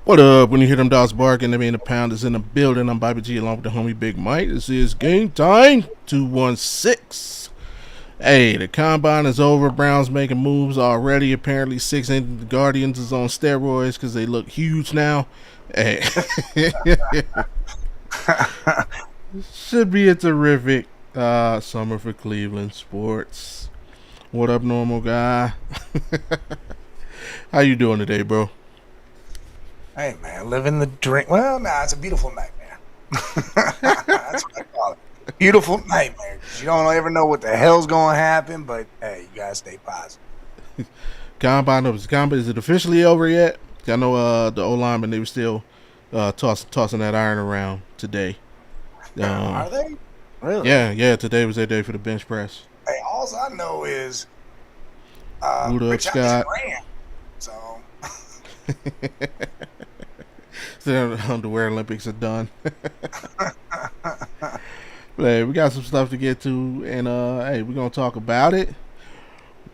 What up? When you hear them dogs barking, that mean the pound is in the building. I'm Bobby G along with the homie Big Mike. This is GameTime216. Hey, the combine is over. Browns making moves already. Apparently, 6 Guardians is on steroids because they look huge now. Hey. Should be a terrific summer for Cleveland sports. What up, normal guy? How you doing today, bro? Hey, man, living the dream. Well, nah, it's a beautiful nightmare. That's what I call it. Beautiful nightmare. You don't ever know what the hell's going to happen, but, hey, you got to stay positive. Combine, is it officially over yet? I know the O-linemen, they were still tossing that iron around today. Are they? Really? Yeah, today was their day for the bench press. Hey, all I know is Rich Scott. Ran, so... The underwear Olympics are done. But hey, we got some stuff to get to, and hey, we're gonna talk about it.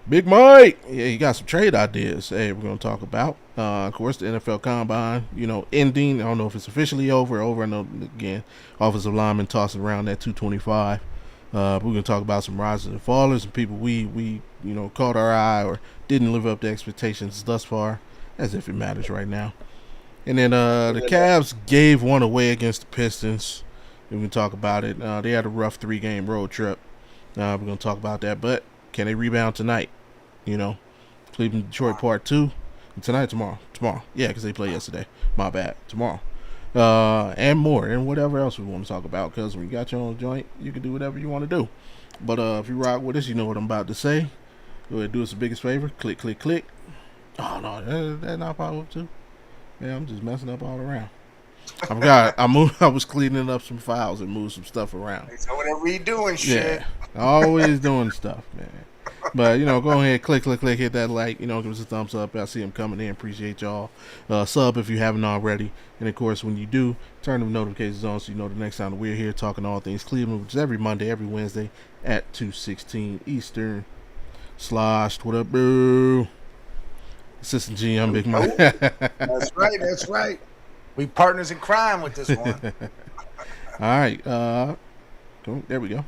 Big Mike, yeah, you got some trade ideas. Hey, we're gonna talk about. Of course, the NFL Combine, ending. I don't know if it's officially over. I know again, offensive linemen tossing around that 225. We're gonna talk about some risers and fallers and people we caught our eye or didn't live up to expectations thus far, as if it matters right now. And then the Cavs gave one away against the Pistons. We can talk about it. They had a rough 3-game road trip. We're going to talk about that. But can they rebound tonight? Cleveland, Detroit Part 2. And tomorrow. Yeah, because they played yesterday. My bad. Tomorrow. And more. And whatever else we want to talk about. Because when you got your own joint, you can do whatever you want to do. But if you rock with us, you know what I'm about to say. Go ahead, do us the biggest favor. Click, click, click. Oh, no. That's not powerful, too. Yeah, I'm just messing up all around. I was cleaning up some files and moved some stuff around. So whatever you doing, shit. Yeah, always doing stuff, man. But go ahead, click, hit that like. Give us a thumbs up. I see them coming in. Appreciate y'all. Sub if you haven't already, and of course when you do, turn the notifications on so you know the next time that we're here talking all things Cleveland, which is every Monday, every Wednesday at 2:16 Eastern. Sloshed. What up, bro? Assistant GM, Big Mike. That's right. We partners in crime with this one. All right. There we go.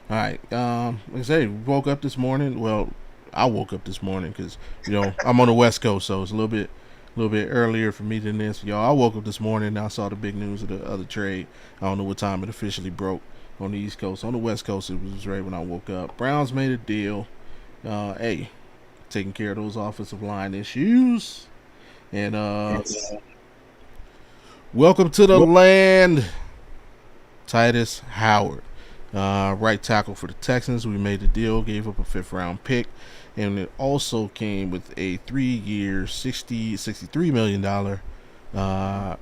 All right. Like I say, we woke up this morning. Well, I woke up this morning because, I'm on the West Coast, so it's a little bit earlier for me than this. I woke up this morning and I saw the big news of the other trade. I don't know what time it officially broke on the East Coast. On the West Coast, it was right when I woke up. Browns made a deal. Taking care of those offensive line issues. And welcome to the land, Titus Howard. Right tackle for the Texans. We made the deal, gave up a 5th-round pick, and it also came with a 3-year, $63 million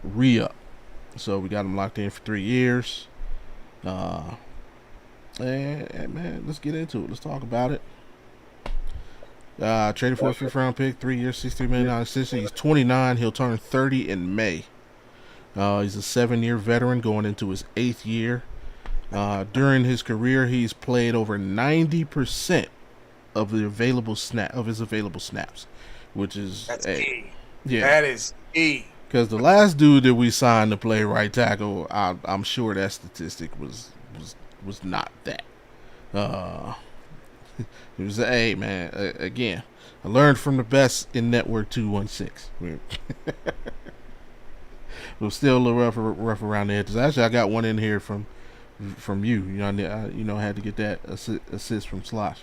re-up. So we got him locked in for 3 years. And man, let's get into it. Let's talk about it. Traded for a 5th-round pick, 3 years, $63 million extension. He's 29. He'll turn 30 in May. He's a 7-year veteran going into his 8th year. During his career, he's played over 90% of his available snaps, which is key. Yeah, that is key. Because the last dude that we signed to play right tackle, I'm sure that statistic was not that. It was man. Again, I learned from the best in Network 216. It was still a little rough around the edges. Actually, I got one in here from you. I had to get that assist from Slosh.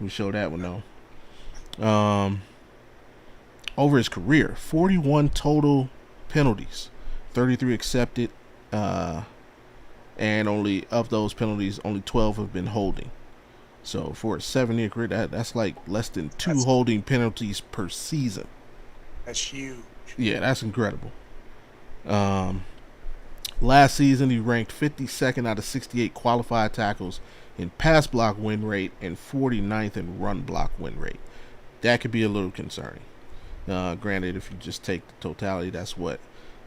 We showed that one though. Over his career, 41 total penalties, 33 accepted, and only of those penalties, only 12 have been holding. So for a 7-year career, that's like less than two That's holding penalties per season. that's huge. Yeah, that's incredible. Um, Last season, he ranked 52nd out of 68 qualified tackles in pass block win rate and 49th in run block win rate. That could be a little concerning. Granted, if you just take the totality, that's what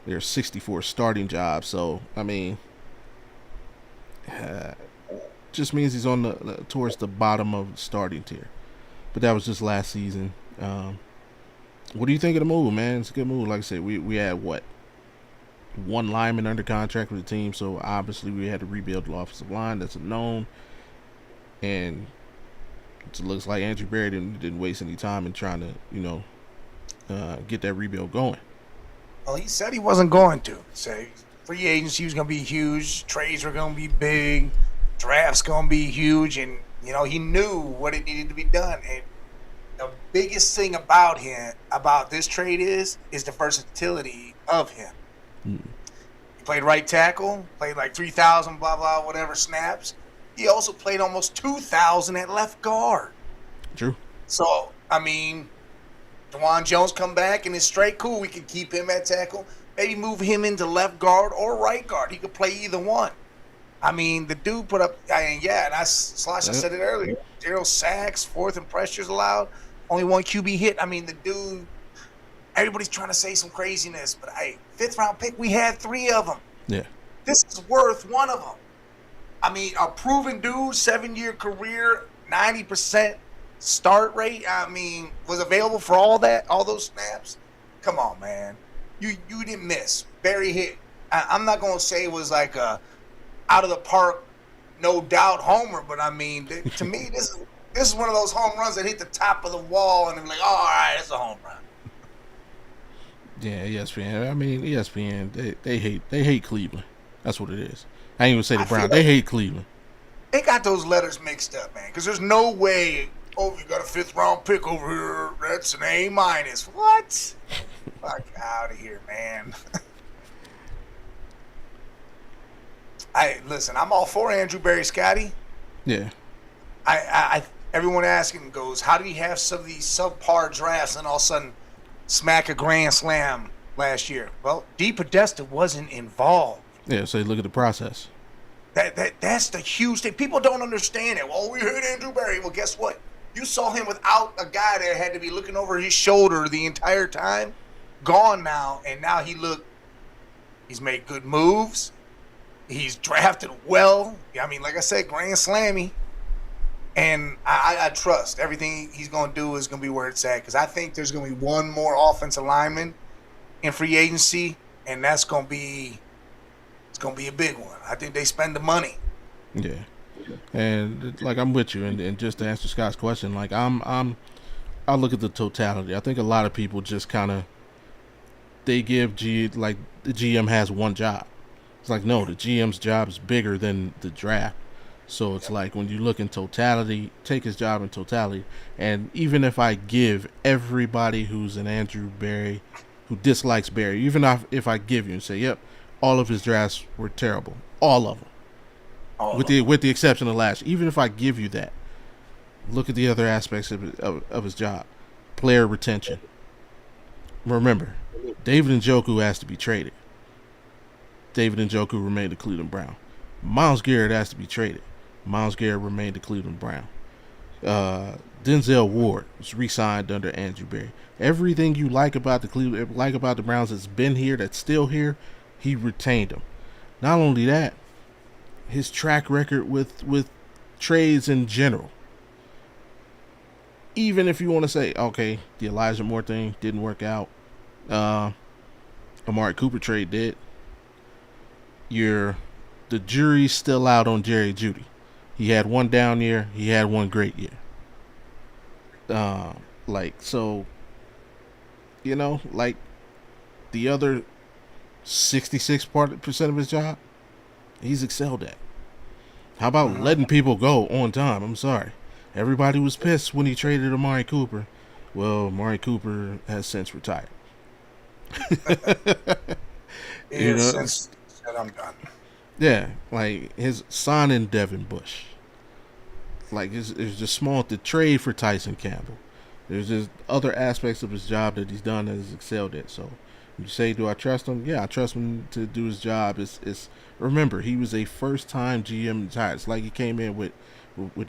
there's 64 starting jobs. So I mean, uh, just means he's on the towards the bottom of the starting tier. But that was just last season. What do you think of the move, man? It's a good move. Like I said, we had what, one lineman under contract with the team, so obviously we had to rebuild the offensive line. That's a known, and it looks like Andrew Berry didn't waste any time in trying to get that rebuild going. Well, he said he wasn't going to. Say free agency was going to be huge, trades were going to be big, drafts going to be huge, and he knew what it needed to be done. And the biggest thing about this trade is the versatility of him. He played right tackle, played like 3,000 blah blah whatever snaps. He also played almost 2,000 at left guard. True. So I mean, Dewan Jones come back and it's straight cool. We can keep him at tackle. Maybe move him into left guard or right guard. He could play either one. I mean, the dude put up. And I said it earlier. 0 sacks, fourth and pressures allowed, only 1 QB hit. I mean, the dude. Everybody's trying to say some craziness, but hey, 5th round pick, we had 3 of them. Yeah. This is worth 1 of them. I mean, a proven dude, 7-year career, 90% start rate. I mean, was available for all those snaps. Come on, man. You didn't miss. Barry hit. I'm not gonna say it was like a out of the park, no doubt homer, but I mean, to me, this is one of those home runs that hit the top of the wall, and they're like, oh, all right, it's a home run. Yeah, ESPN. I mean, ESPN. They hate Cleveland. That's what it is. I ain't even say the Browns. They hate Cleveland. They got those letters mixed up, man. Because there's no way. Oh, you got a 5th round pick over here. That's an A-. What? Fuck out of here, man. Listen. I'm all for Andrew Berry, Scotty. Yeah. Everyone asking goes, how did he have some of these subpar drafts and all of a sudden smack a grand slam last year? Well, D. Podesta wasn't involved. Yeah, so look at the process. That's the huge thing. People don't understand it. Well, we hate Andrew Berry. Well, guess what? You saw him without a guy that had to be looking over his shoulder the entire time. Gone now, and now he's made good moves. He's drafted well. I mean, like I said, grand slammy. And I trust everything he's going to do is going to be where it's at, because I think there's going to be one more offensive lineman in free agency, and it's going to be a big one. I think they spend the money. Yeah, and like I'm with you, and just to answer Scott's question, like I look at the totality. I think a lot of people just kind of they give like the GM has one job. It's like, no, the GM's job is bigger than the draft. So it's like when you look in totality, take his job in totality. And even if I give everybody who's an Andrew Berry, who dislikes Berry, even if I give you and say, yep, all of his drafts were terrible, all of them, with the exception of last, even if I give you that, look at the other aspects of his job. Player retention. Remember, David Njoku has to be traded. David Njoku remained a Cleveland Brown. Myles Garrett has to be traded. Myles Garrett remained a Cleveland Brown. Denzel Ward was re-signed under Andrew Berry. Everything you like about the Browns that's been here, that's still here, he retained them. Not only that, his track record with trades in general. Even if you want to say, okay, the Elijah Moore thing didn't work out, Amari Cooper trade did. The jury's still out on Jerry Jeudy. He had one down year. He had one great year. So, like the other 66% of his job, he's excelled at. How about letting people go on time? I'm sorry. Everybody was pissed when he traded Amari Cooper. Well, Amari Cooper has since retired. Since said I'm done. Yeah, like his son in Devin Bush. like it's just small to trade for Tyson Campbell. There's just other aspects of his job that he's done that he's excelled at. So you say, do I trust him? Yeah, I trust him to do his job. It's remember he was a first time GM. It's like he came in with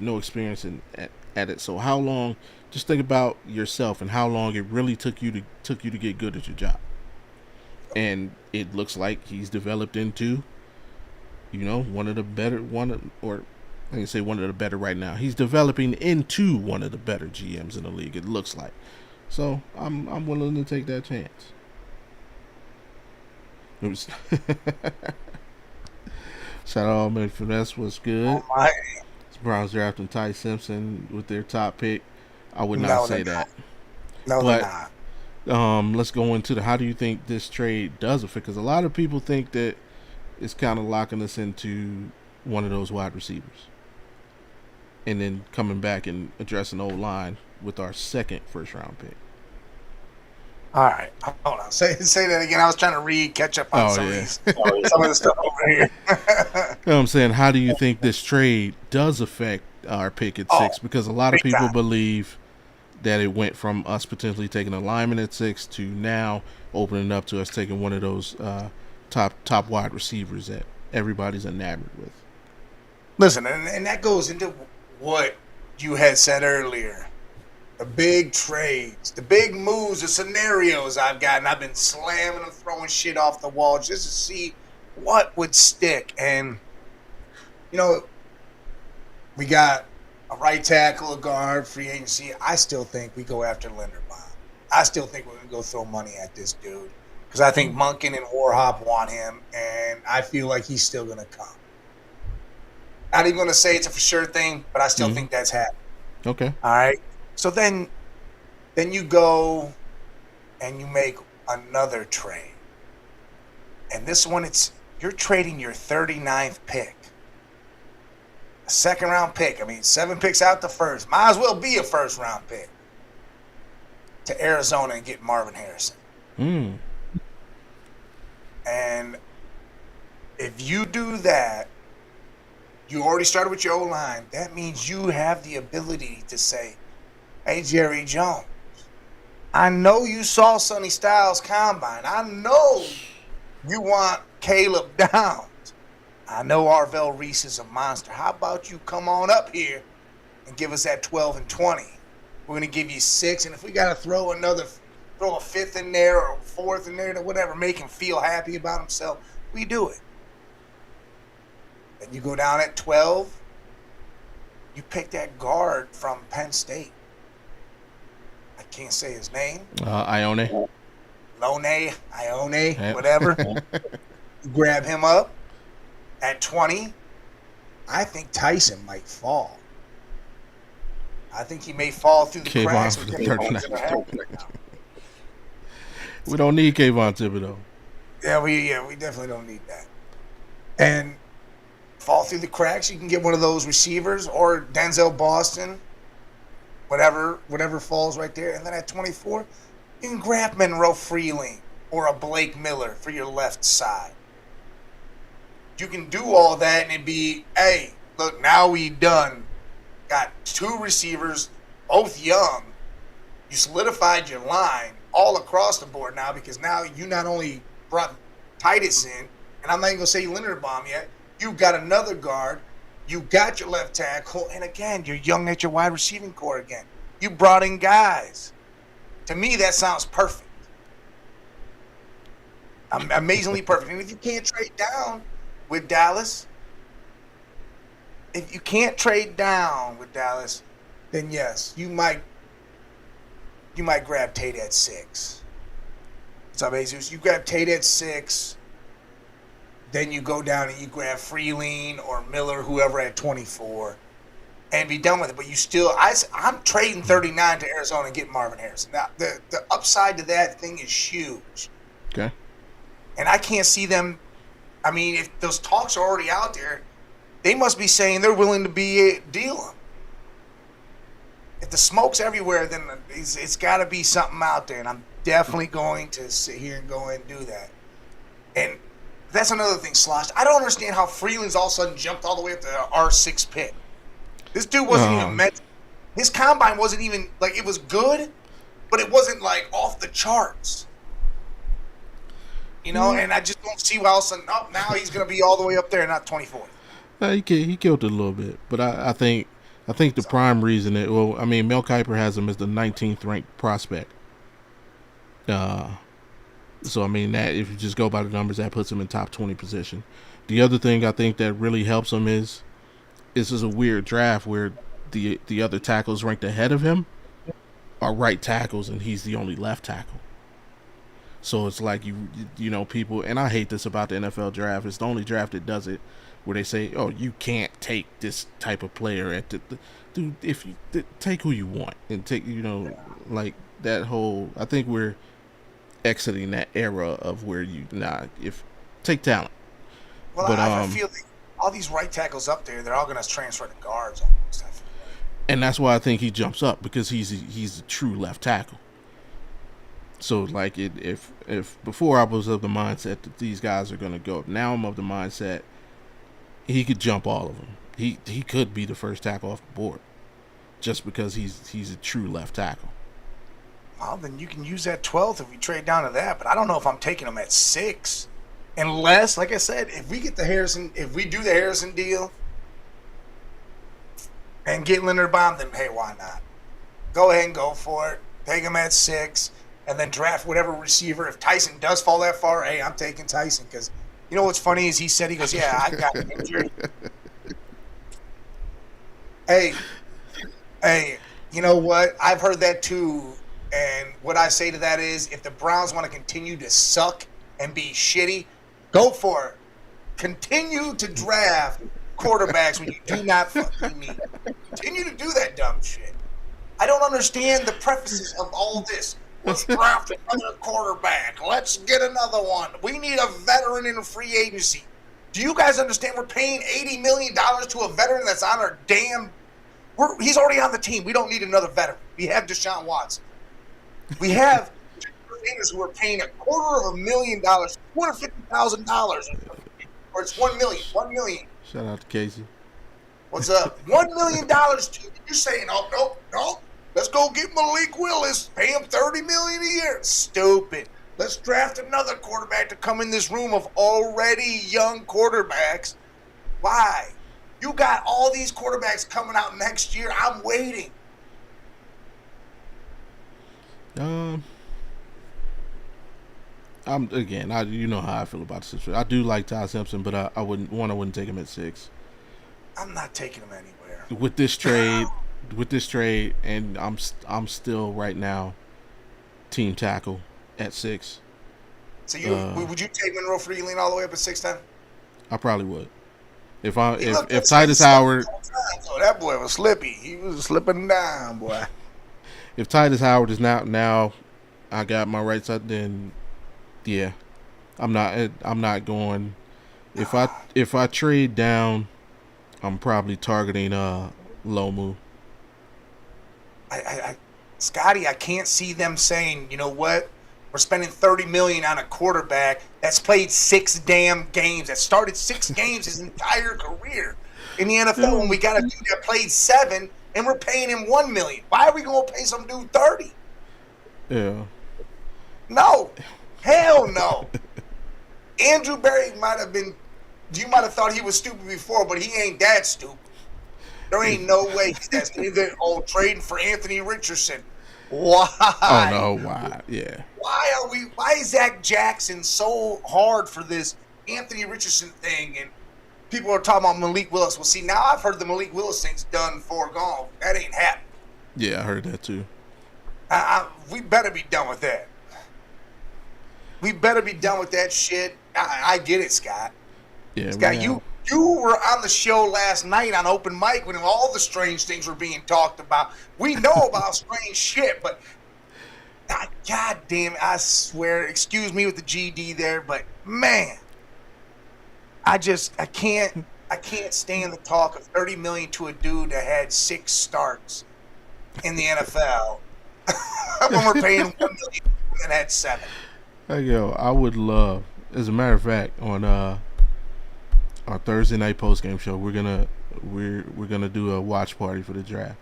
no experience at it. So how long? Just think about yourself and how long it really took you to get good at your job. And it looks like he's developed into, one of the better or I can say one of the better right now. He's developing into one of the better GMs in the league. It looks like. So I'm willing to take that chance. It was shout out man, finesse was good. Oh my. Browns drafting Ty Simpson with their top pick. I would not No, say they're that. not. No, they're not. Let's go into how do you think this trade does affect? Because a lot of people think that it's kind of locking us into one of those wide receivers, and then coming back and addressing the line with our second first round pick. All right, hold on. Say that again. I was trying to catch up on some of the stuff over here. I'm saying, how do you think this trade does affect our pick at 6? Because a lot of people believe that it went from us potentially taking a lineman at 6 to now opening up to us taking one of those top wide receivers that everybody's enamored with. Listen, and that goes into what you had said earlier. The big trades, the big moves, the scenarios I've gotten. I've been slamming and throwing shit off the wall just to see what would stick. And, we got a right tackle, a guard, free agency. I still think we go after Linderbaum. I still think we're going to go throw money at this dude because I think Monken and Warhop want him, and I feel like he's still going to come. Not even going to say it's a for sure thing, but I still think that's happening. Okay. All right. So then you go and you make another trade. And this one, you're trading your 39th pick. A second round pick. 7 picks out the first. Might as well be a first round pick. To Arizona and get Marvin Harrison. And if you do that, you already started with your O-line. That means you have the ability to say, hey, Jerry Jones, I know you saw Sonny Styles combine. I know you want Caleb Downs. I know Arvell Reese is a monster. How about you come on up here and give us that 12 and 20? We're going to give you 6, and if we got to throw a 5th in there or a 4th in there or whatever, make him feel happy about himself, we do it. Then you go down at 12, you pick that guard from Penn State. I can't say his name. Ione, whatever. You grab him up at 20. I think Tyson might fall. I think he may fall through the cracks. We don't need Kayvon Thibodeau. Yeah, we definitely don't need that. And fall through the cracks, you can get one of those receivers or Denzel Boston. Whatever falls right there. And then at 24, you can grab Monroe Freeling or a Blake Miller for your left side. You can do all that and it'd be, hey, look, now we done. Got 2 receivers, both young. You solidified your line all across the board now because now you not only brought Titus in, and I'm not even going to say Linderbaum yet, you got another guard. You got your left tackle, and again, you're young at your wide receiving core again. You brought in guys. To me, that sounds perfect. Amazingly perfect. And if you can't trade down with Dallas, then yes, you might grab Tate at 6. What's up, Jesus? You grab Tate at 6. Then you go down and you grab Freeling or Miller, whoever at 24, and be done with it. But you still, I'm trading 39 to Arizona and getting Marvin Harrison. Now, the upside to that thing is huge. Okay. And I can't see them. If those talks are already out there, they must be saying they're willing to deal them. If the smoke's everywhere, then it's got to be something out there. And I'm definitely going to sit here and go and do that. And that's another thing, Slosh. I don't understand how Freeland's all of a sudden jumped all the way up to our 6th pick. This dude wasn't even meant. His combine wasn't even like it was good, but it wasn't like off the charts. You know, and I just don't see how now he's going to be all the way up there, not 24th. He killed it a little bit, but I think the prime reason Mel Kiper has him as the 19th ranked prospect. So I mean that if you just go by the numbers, that puts him in top 20 position. The other thing I think that really helps him is this is a weird draft where the other tackles ranked ahead of him are right tackles and he's the only left tackle. So it's like you know people, and I hate this about the NFL draft. It's the only draft that does it where they say, "Oh, you can't take this type of player at the dude. If you take who you want and take like that whole. I think we're exiting that era of where if take talent." Well, but I feel like all these right tackles up there, they're all going to transfer to guards. And that's why I think he jumps up because he's a true left tackle. So like if before I was of the mindset that these guys are going to go, now I'm of the mindset he could jump all of them. He could be the first tackle off the board just because he's a true left tackle. Well, then you can use that 12th if we trade down to that, but I don't know if I'm taking him at 6. Unless, like I said, if we do the Harrison deal and get Linderbaum, then hey, why not? Go ahead and go for it. Take him at 6, and then draft whatever receiver. If Tyson does fall that far, hey, I'm taking Tyson because you know what's funny is he goes, yeah, I got injured. Hey, you know what? I've heard that too, and what I say to that is, if the Browns want to continue to suck and be shitty, go for it. Continue to draft quarterbacks when you do not fucking need. Continue to do that dumb shit. I don't understand the prefaces of all this. Let's draft another quarterback. Let's get another one. We need a veteran in a free agency. Do you guys understand we're paying $80 million to a veteran that's on our damn... He's already on the team. We don't need another veteran. We have Deshaun Watson. We have who are paying $250,000, $250,000, or it's $1 million. $1 million. Shout out to Casey. What's up? $1 million. You're saying, oh no. Let's go get Malik Willis. Pay him $30 million a year. Stupid. Let's draft another quarterback to come in this room of already young quarterbacks. Why? You got all these quarterbacks coming out next year. I'm waiting. You know how I feel about the situation. I do like Ty Simpson, but I wouldn't take him at 6. I'm not taking him anywhere. With this trade, and I'm still right now team tackle at 6. So would you take Monroe Freeling all the way up at 6 then? I probably would. If Titus Howard, oh, that boy was slippy. He was slipping down, boy. If Titus Howard is now, I got my right side. Then, yeah, I'm not going. If I trade down, I'm probably targeting Lomu. Scotty, I can't see them saying, you know what? We're spending $30 million on a quarterback that's played 6 damn games, that started 6 games his entire career in the NFL. When we got a dude that played 7, and we're paying him $1 million. Why are we going to pay some dude 30? Yeah. No, hell no. Andrew Berry might have been. You might have thought he was stupid before, but he ain't that stupid. There ain't no way he's that stupid. Trading for Anthony Richardson. Why? Oh no, why? Yeah. Why is Zach Jackson so hard for this Anthony Richardson thing? And people are talking about Malik Willis. Well, see, now I've heard the Malik Willis thing's done, foregone. That ain't happening. Yeah, I heard that too. We better be done with that. We better be done with that shit. I get it, Scott. Yeah, Scott, you were on the show last night on open mic when all the strange things were being talked about. We know about strange shit, but God damn it, I swear, excuse me with the GD there, but man, I can't stand the talk of $30 million to a dude that had 6 starts in the NFL when we're paying $1 million and had 7. Hey, I would love, as a matter of fact, on our Thursday night post game show, we're gonna we're gonna do a watch party for the draft.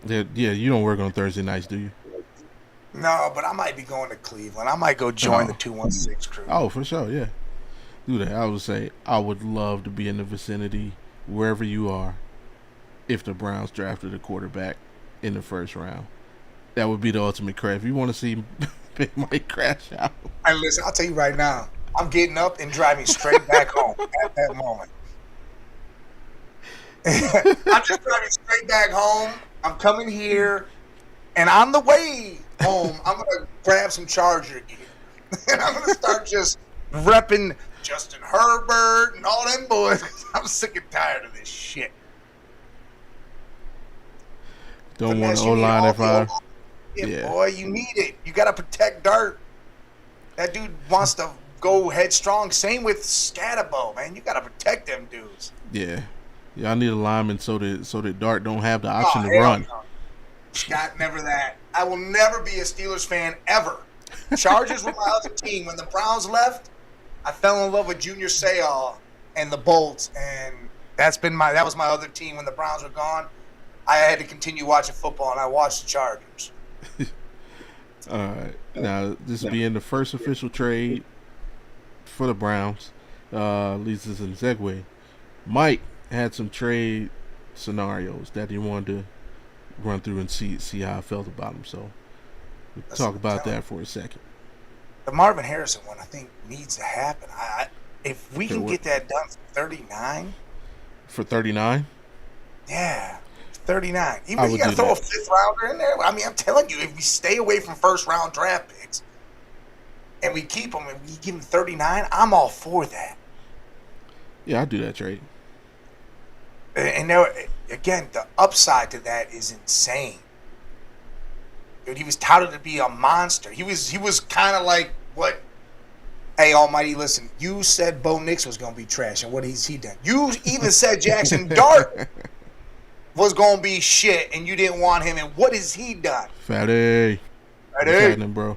Yeah, you don't work on Thursday nights, do you? No, but I might be going to Cleveland. I might go join the 216 crew. Oh, for sure, yeah. Do that. I would say I would love to be in the vicinity wherever you are. If the Browns drafted a quarterback in the first round, that would be the ultimate crash. If you want to see Big Mike crash out, Hey, listen, I'll tell you right now. I'm getting up and driving straight back home at that moment. I'm just driving straight back home. I'm coming here, and on the way home, I'm gonna grab some Charger gear, and I'm gonna start just repping Justin Herbert and all them boys. Cause I'm sick and tired of this shit. don't want to O-line if I. Yeah, boy, you need it. You gotta protect Dart. That dude wants to go headstrong. Same with Scatterbo, man. You gotta protect them dudes. Yeah, I need a lineman so that Dart don't have the option to hell run. No. Scott, never that. I will never be a Steelers fan ever. Chargers were my other team. When the Browns left, I fell in love with Junior Seau and the Bolts, and that was my other team. When the Browns were gone, I had to continue watching football, and I watched the Chargers. All right, now this being the first official trade for the Browns, leads us in segue. Mike had some trade scenarios that he wanted to run through and see how I felt about them. So we'll talk about that for a second. The Marvin Harrison one, I think, needs to happen. If we can get that done for 39. For 39? Yeah, 39. Even if you got to throw a fifth rounder in there. I mean, I'm telling you, if we stay away from first round draft picks and we keep them and we give them 39, I'm all for that. Yeah, I'll do that trade. And there, again, the upside to that is insane. Dude, he was touted to be a monster. He was kind of like what? Hey, Almighty, listen. You said Bo Nix was going to be trash, and what has he done? You even said Jackson Dart was going to be shit, and you didn't want him. And what has he done? Fatty. What's happening, bro?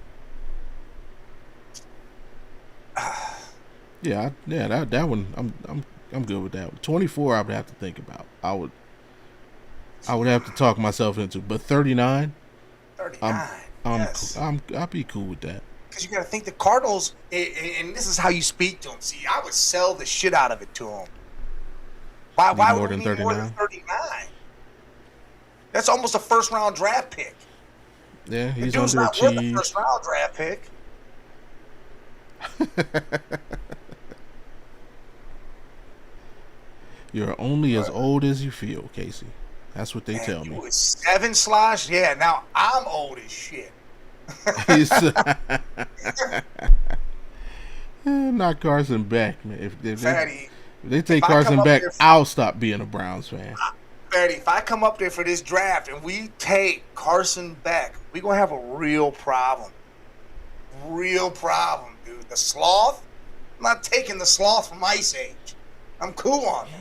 Yeah, that one. I'm good with that. 24, I would have to think about. I would have to talk myself into. But 39, 39. Yes. I'll be cool with that. Because you got to think the Cardinals, and this is how you speak to them. See, I would sell the shit out of it to them. Why would we need more than 39? That's almost a first round draft pick. Yeah, he's the dude's not underachieved. worth a first round draft pick. You're only as old as you feel, Casey. That's what they tell me. 7 slosh? Yeah, now I'm old as shit. Not Carson Beck, man. If Fatty, they take Carson Beck, I'll stop being a Browns fan. Fatty, if I come up there for this draft and we take Carson Beck, we're going to have a real problem. Real problem, dude. The sloth? I'm not taking the sloth from Ice Age. I'm cool on it.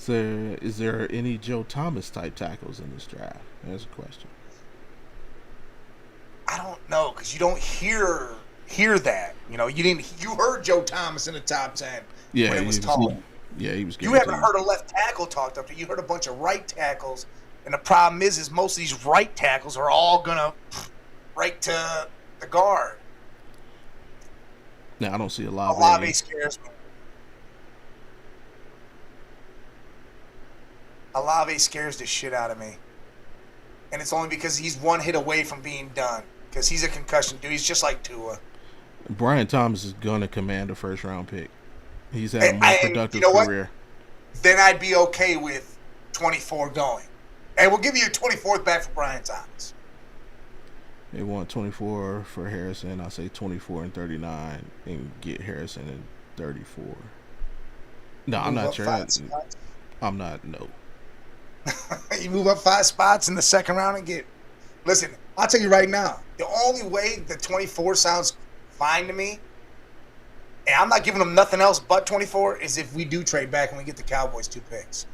Is there any Joe Thomas type tackles in this draft? That's a question. I don't know, because you don't hear that. You heard Joe Thomas in the top 10 when it was talked. Yeah, he was. You haven't heard a left tackle talked up to. You heard a bunch of right tackles, and the problem is most of these right tackles are all gonna right to the guard. No, I don't see a lot. Olave scares me. Olave scares the shit out of me. And it's only because he's one hit away from being done. Because he's a concussion dude. He's just like Tua. Brian Thomas is going to command a first-round pick. He's had a more productive career. Then I'd be okay with 24 going. And we'll give you a 24th back for Brian Thomas. They want 24 for Harrison. I'll say 24 and 39 and get Harrison in 34. No, I'm not sure. I'm not, no. You move up 5 spots in the second round and get. Listen, I'll tell you right now, the only way the 24 sounds fine to me, and I'm not giving them nothing else but 24, is if we do trade back and we get the Cowboys 2 picks.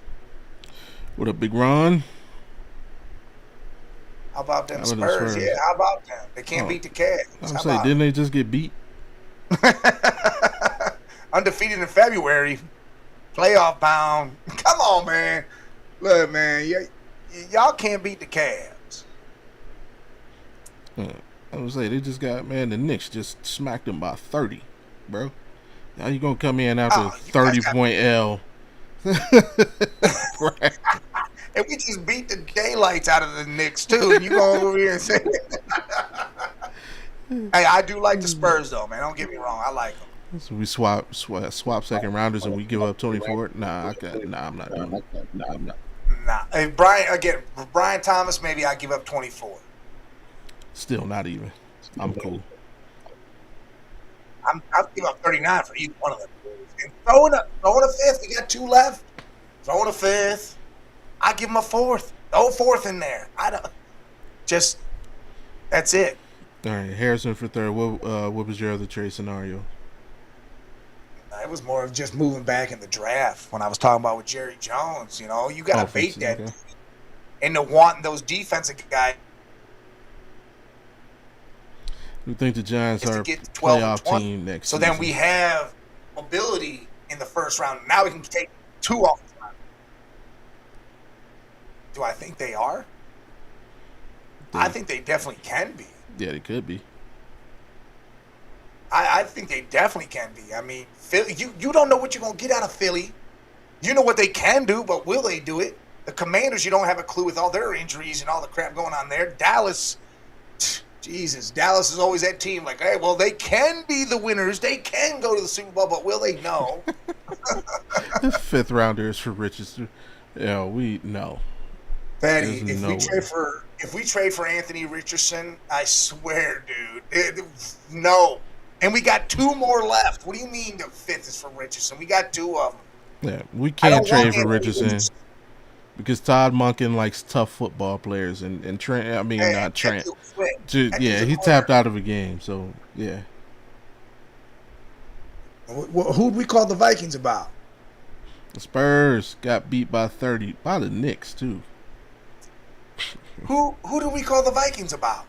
What up, Big Ron? How about them Spurs? Yeah, how about them? They can't beat the Cavs. I'm saying, didn't they just get beat? undefeated in February, playoff bound. Come on, man. Look, man, y'all can't beat the Cavs. I was say they just got the Knicks just smacked them by 30, bro. Now you gonna come in after 30-point L? Right. And we just beat the daylights out of the Knicks too. And you go over here and say, "Hey, I do like the Spurs though, man. Don't get me wrong, I like them." So we swap second rounders and we give up 24. Nah, I'm not doing it. Nah. Hey, Brian Thomas, maybe I give up 24. Still not even. I'm cool. I'll give up 39 for each one of them. And throw in a fifth. We got 2 left. Throw in a fifth. I give him a fourth. Throw a fourth in there. That's it. All right, Harrison for third. What was your other trade scenario? It was more of just moving back in the draft when I was talking about with Jerry Jones. You know, you got to bait that. Okay. And wanting those defensive guys. We think the Giants are a playoff team next season. So then we have ability in the first round. Now we can take 2 off the round. Do I think they are? I think they definitely can be. Yeah, they could be. I think they definitely can be. I mean, Philly, you don't know what you're going to get out of Philly. You know what they can do, but will they do it? The Commanders, you don't have a clue with all their injuries and all the crap going on there. Dallas, Jesus, Dallas is always that team like, hey, well, they can be the winners. They can go to the Super Bowl, but will they? No. The 5th rounders for Richardson. Yeah, we know. Fatty, if we trade for Anthony Richardson, I swear, dude, no. And we got 2 more left. What do you mean the 5th is for Richardson? We got 2 of them. Yeah, we can't trade for Richardson because Todd Monken likes tough football players and Trent. I mean, not Trent. Yeah, he tapped out of a game. So yeah. Who'd we call the Vikings about? The Spurs got beat by 30 by the Knicks too. Who do we call the Vikings about?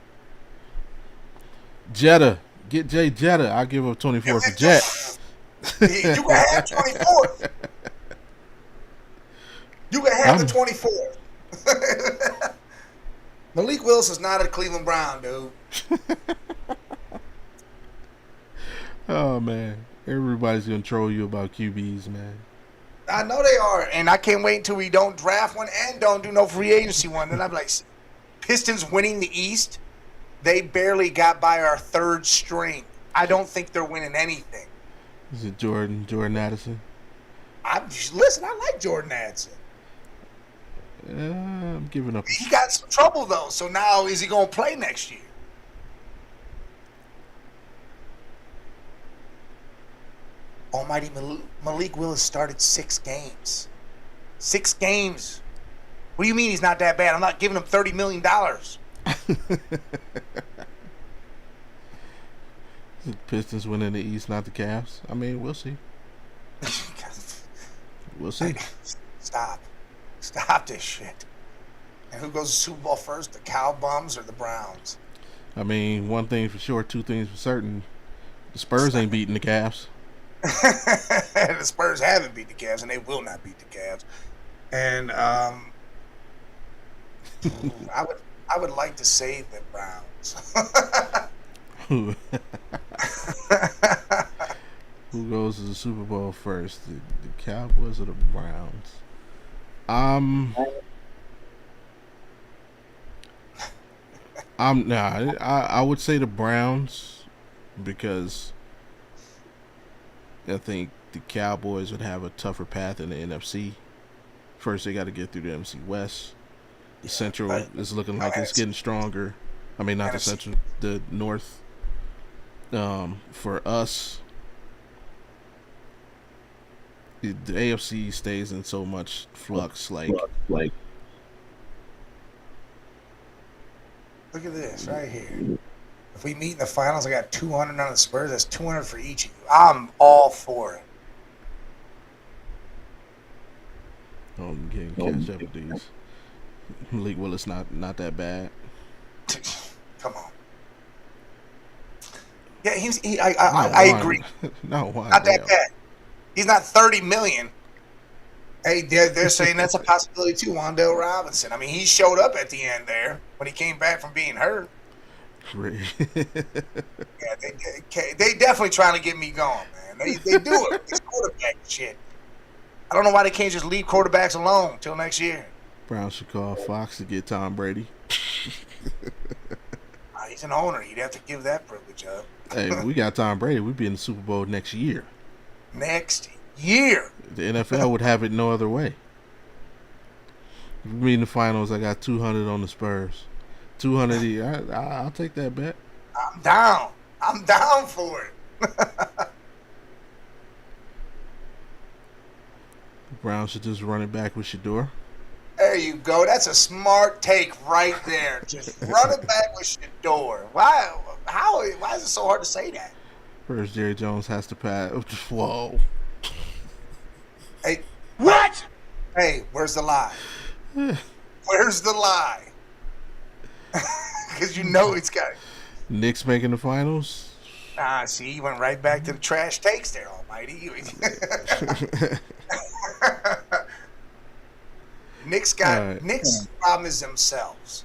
Jetta. Get Jay Jetta. I'll give up 24 for Jet. You can have 24. You can have the 24. Malik Willis is not a Cleveland Brown, dude. Oh, man. Everybody's going to troll you about QBs, man. I know they are, and I can't wait until we don't draft one and don't do no free agency one. Then I'm like, Pistons winning the East, they barely got by our 3rd string. I don't think they're winning anything. Is it Jordan Addison? Listen, I like Jordan Addison. I'm giving up. He got some trouble, though, so now is he going to play next year? Almighty Malik Willis started 6 games. 6 games. What do you mean he's not that bad? I'm not giving him $30 million. The Pistons winning the East, not the Cavs. I mean, we'll see. We'll see. Stop this shit. And who goes to the Super Bowl first? The Cow Bums or the Browns? I mean, one thing for sure, 2 things for certain. The Spurs ain't beating the Cavs. The Spurs haven't beat the Cavs, and they will not beat the Cavs. And I would like to save the Browns. Who goes to the Super Bowl first? The Cowboys or the Browns? I would say the Browns because I think the Cowboys would have a tougher path in the NFC. First, they got to get through the NFC West. The Central is looking like it's getting stronger. I mean, not the Central, the North. For us, the AFC stays in so much flux. Like, look at this right here. If we meet in the finals, I got 200 on the Spurs. That's 200 for each of you. I'm all for it. Oh, I'm getting catch up with these. Malik Willis not that bad. Come on. Yeah, I agree. No, why? Not that bad. He's not $30 million. Hey, they're saying that's a possibility too. Wandale Robinson. I mean, he showed up at the end there when he came back from being hurt. Yeah, they definitely trying to get me going, man. They do it. This quarterback shit. I don't know why they can't just leave quarterbacks alone till next year. Brown should call Fox to get Tom Brady. He's an owner. He'd have to give that privilege up. Hey, we got Tom Brady. We'd be in the Super Bowl next year. Next year. The NFL would have it no other way. If we meet in the finals, I got 200 on the Spurs. 200. I'll take that bet. I'm down. I'm down for it. Brown should just run it back with Shador. There you go. That's a smart take right there. Just run it back with Shador. Why is it so hard to say that? First, Jerry Jones has to pass. Whoa. Hey, what? Hey, where's the lie? Where's the lie? Because you know it's got it. Knicks making the finals. See, you went right back to the trash takes there, Almighty. Knicks problem is themselves.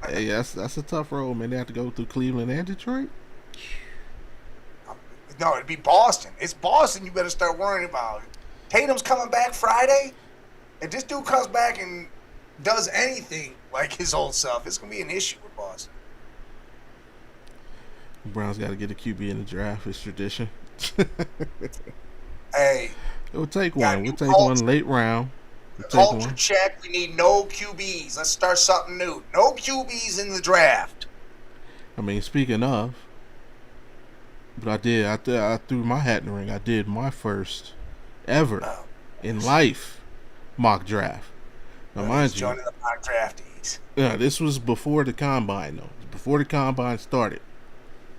Hey, that's a tough road, man. They have to go through Cleveland and Detroit. No, it'd be Boston. It's Boston you better start worrying about. Tatum's coming back Friday. If this dude comes back and does anything like his old self, it's going to be an issue with Boston. Browns got to get a QB in the draft. It's tradition. Hey. We'll take one. We'll take one late round. Culture check. We need no QBs. Let's start something new. No QBs in the draft. I mean, speaking of, but I threw my hat in the ring. I did my first ever in life mock draft. Now, mind you, joining the mock draftees. Yeah, this was before the combine, though. Before the combine started,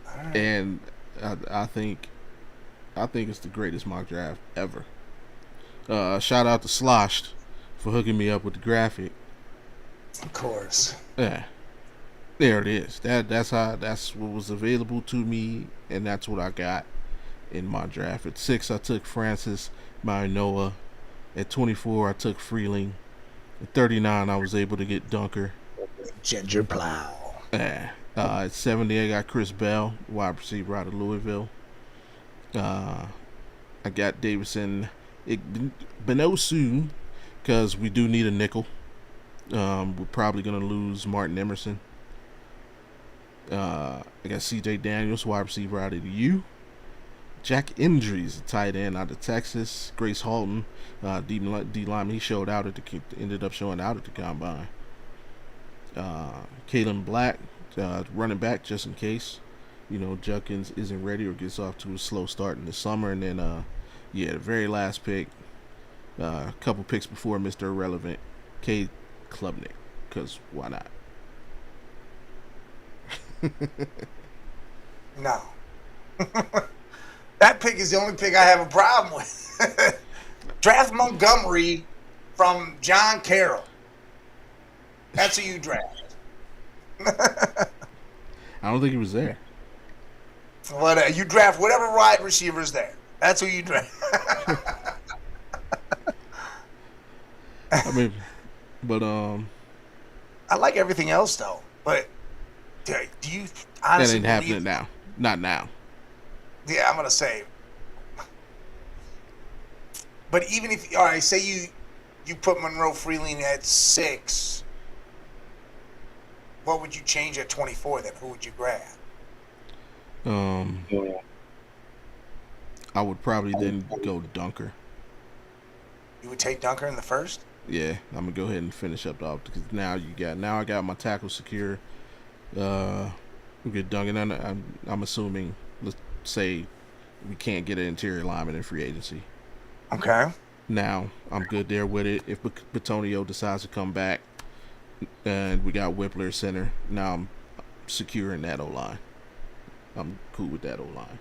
right. And I think it's the greatest mock draft ever. Shout out to Sloshed for hooking me up with the graphic. Of course. Yeah. There it is. That's what was available to me, and that's what I got in my draft. At 6, I took Francis Mainoa. At 24, I took Freeling. At 39, I was able to get Dunker. Ginger Plow. Yeah. At 70, I got Chris Bell, wide receiver out of Louisville. I got Davison Benosu because we do need a nickel. We're probably going to lose Martin Emerson. I got CJ Daniels, wide receiver out of the U. Jack Indries, a tight end out of Texas. Grace Halton, D lineman, he ended up showing out at the combine. Kalen Black, running back, just in case Judkins isn't ready or gets off to a slow start in the summer. And then the very last pick, a couple picks before Mr. Irrelevant, Cade Klubnik, because why not? No. That pick is the only pick I have a problem with. Draft Montgomery from John Carroll. That's who you draft. I don't think he was there. What you draft whatever wide receiver's there. That's who you draft. I mean, but I like everything else though. But do you honestly that ain't happening now? Not now. Yeah, I'm gonna say. But even if say you put Monroe Freeling at 6, what would you change at 24 then? Who would you grab? I would probably then go Dunker. You would take Dunker in the first? Yeah, I'm gonna go ahead and finish up because now I got my tackle secure. We get Dunker, and I'm assuming, let's say, we can't get an interior lineman in free agency. Okay. Now I'm good there with it. If Batonio decides to come back, and we got Whippler center, now I'm secure in that O-line. I'm cool with that O-line.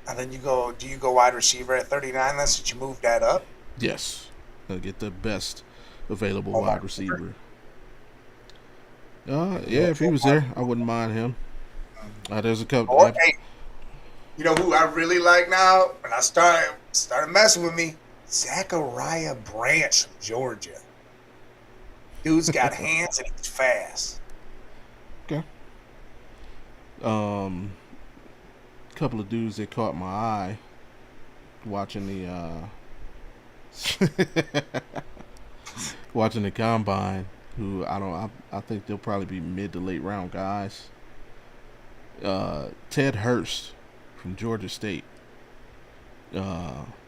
And then do you go wide receiver at 39 then, since you moved that up? Yes. I'll get the best available wide receiver. Yeah, if he was there, I wouldn't mind him. There's a couple. Or hey, you know who I really like now? When I started messing with me, Zachariah Branch from Georgia. Dude's got hands and he's fast. Okay. Couple of dudes that caught my eye watching the watching the combine. Who I think they'll probably be mid to late round guys. Ted Hurst from Georgia State.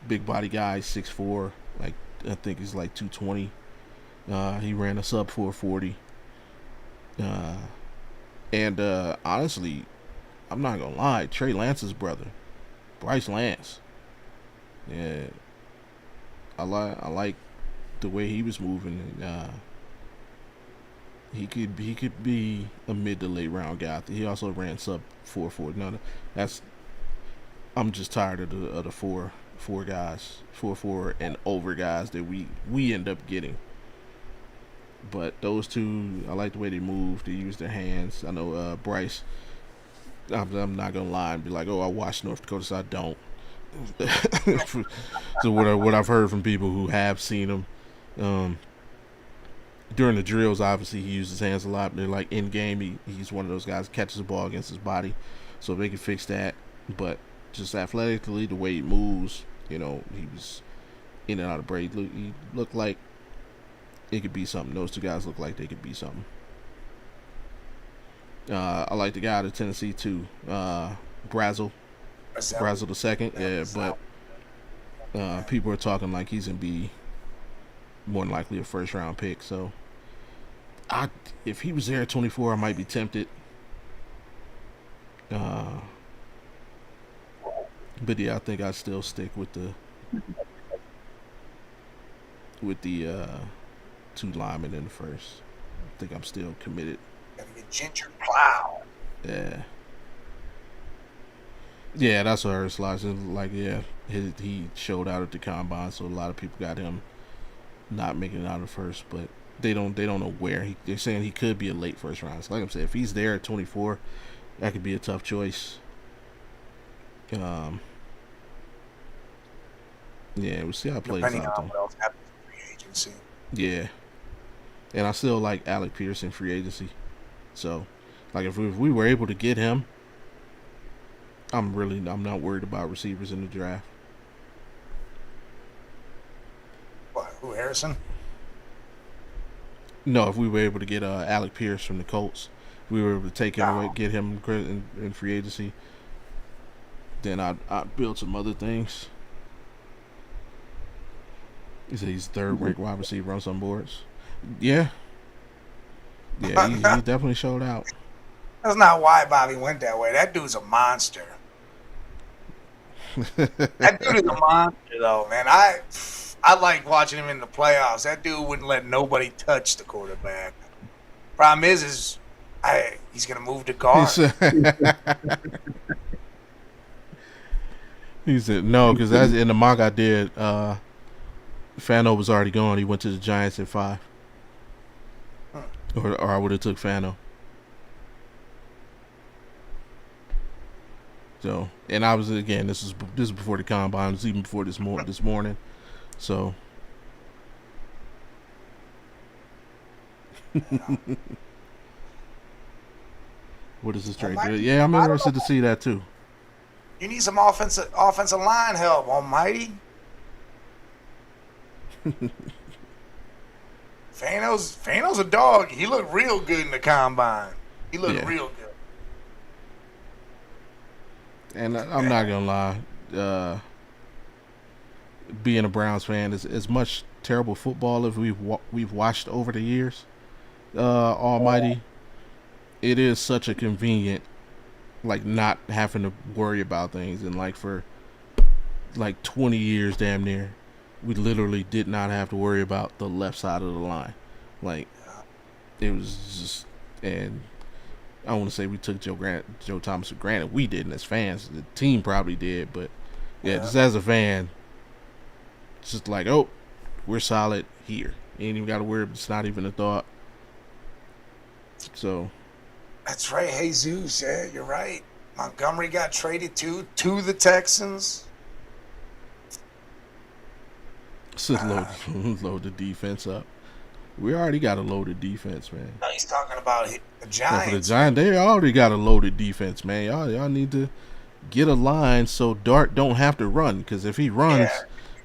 Big body guy, 6'4", like I think he's like 220. He ran a sub 440. And honestly, I'm not gonna lie, Trey Lance's brother, Bryce Lance. Yeah, I like the way he was moving. He could be a mid to late round guy. He also ran sub 440. No, that's I'm just tired of the four guys, 4 and over guys that we end up getting. But those two, I like the way they move. They use their hands. I know Bryce. I'm not gonna lie and be like, oh, I watched North Dakota, so I don't. So what I've heard from people who have seen him, during the drills, obviously he uses his hands a lot. They're like in game, he's one of those guys who catches the ball against his body, so they can fix that. But just athletically, the way he moves, he was in and out of break. He looked like it could be something. Those two guys look like they could be something. I like the guy out of Tennessee too, Brazel the second. Yeah, but people are talking like he's gonna be more than likely a first round pick. So, if he was there at 24, I might be tempted. But yeah, I think I'd still stick with the two linemen in the first. I think I'm still committed. Ginger Plow. Yeah. Yeah, that's what I heard. Slice. Like, yeah, he showed out at the combine, so a lot of people got him not making it out of first, but they don't know where. They're saying he could be a late first round. So like I said, if he's there at 24, that could be a tough choice. Yeah, we'll see how it plays Depending out. on what else happens in free agency. Yeah, and I still like Alec Pierce in free agency. So, like if we were able to get him, I'm not worried about receivers in the draft. What? Who, Harrison? No, if we were able to get Alec Pierce from the Colts, if we were able to take him away, get him in free agency, then I'd build some other things. He said he's third ranked wide receiver on some boards. Yeah. Yeah, he definitely showed out. That's not why Bobby went that way. That dude's a monster. That dude is a monster, though, man. I like watching him in the playoffs. That dude wouldn't let nobody touch the quarterback. Problem is he's gonna move the guard. He said no, because that's in the mock I did. Fano was already gone. He went to the Giants at 5. Or I would have took Fano. So, and I was again. This is before the combine. It was even before this morning. So, what is this trade? Yeah, I'm interested to see that too. You need some offensive line help, Almighty. Fano's a dog. He looked real good in the combine. He looked real good. And I'm not gonna lie, being a Browns fan, is as much terrible football as we've watched over the years. Almighty, it is such a convenient, like not having to worry about things, and like for like 20 years, damn near, we literally did not have to worry about the left side of the line. Like, it was just, and I don't want to say we took Joe Thomas for granted. We didn't as fans. The team probably did, but yeah, just as a fan, it's just like, oh, we're solid here. Ain't even got to worry. It's not even a thought. So, That's right, Jesus. Yeah, you're right. Montgomery got traded to the Texans. Just load the defense up. We already got a loaded defense, man. No, he's talking about the But for the Giants, man. Giants, they already got a loaded defense, man. Y'all need to get a line so Dart don't have to run. Because if he Yeah, runs,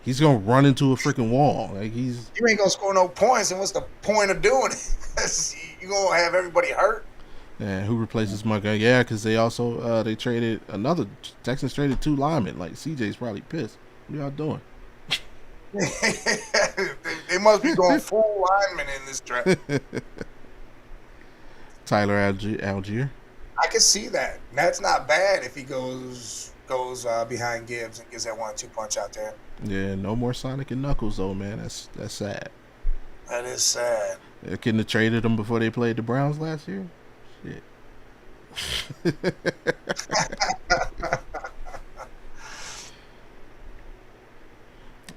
he's gonna run into a freaking wall. Like he's you ain't gonna score no points, and what's the point of doing it? You gonna have everybody hurt. and who replaces Montgomery? Yeah, because they also they traded another Texans traded 2 linemen. Like CJ's probably pissed. What y'all doing? They must be going full linemen in this draft. Tyler Algier. I can see that. That's not bad if he goes behind Gibbs and gives that 1-2 punch out there. Yeah, no more Sonic and Knuckles though, man. That's sad. That is sad. They couldn't have traded them before they played the Browns last year. Shit.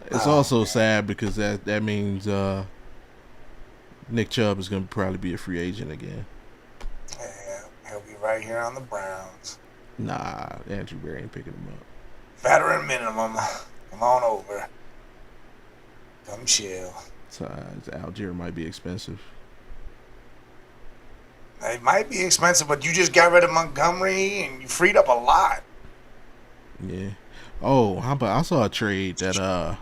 It's also sad because that means Nick Chubb is going to probably be a free agent again. Yeah, he'll be right here on the Browns. Nah, Andrew Berry ain't picking him up. Veteran minimum. Come on over. Come chill. Algier might be expensive. It might be expensive, but you just got rid of Montgomery and you freed up a lot. Yeah. Oh, how about I saw a trade that I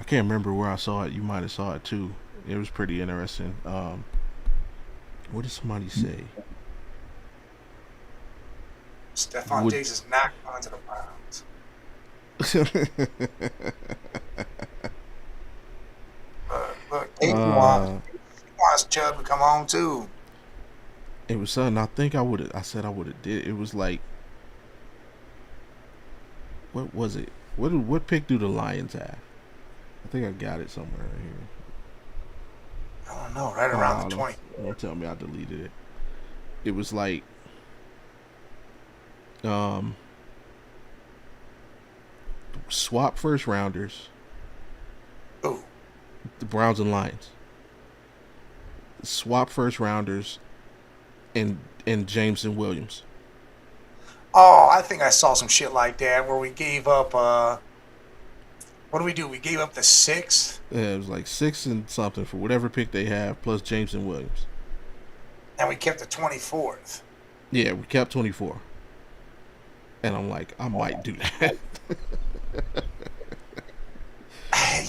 can't remember where I saw it. You might have saw it too. It was pretty interesting. What did somebody say? Stephon Diggs is not going to the Browns. Look, he wants Chubb to come on too. It was something I think I would have. I said I would have did. It was like, what was it? What pick do the Lions have? I think I got it somewhere right here. I don't know. Right around the 20. Don't tell me I deleted it. It was like, swap first rounders. Ooh. The Browns and Lions. Swap first rounders, and Jameson Williams. Oh, I think I saw some shit like that where we gave up. What do we do? We gave up the 6th. Yeah, it was like 6 and something for whatever pick they have, plus Jameson Williams. And we kept the 24th. Yeah, we kept 24. And I'm like, I might do that.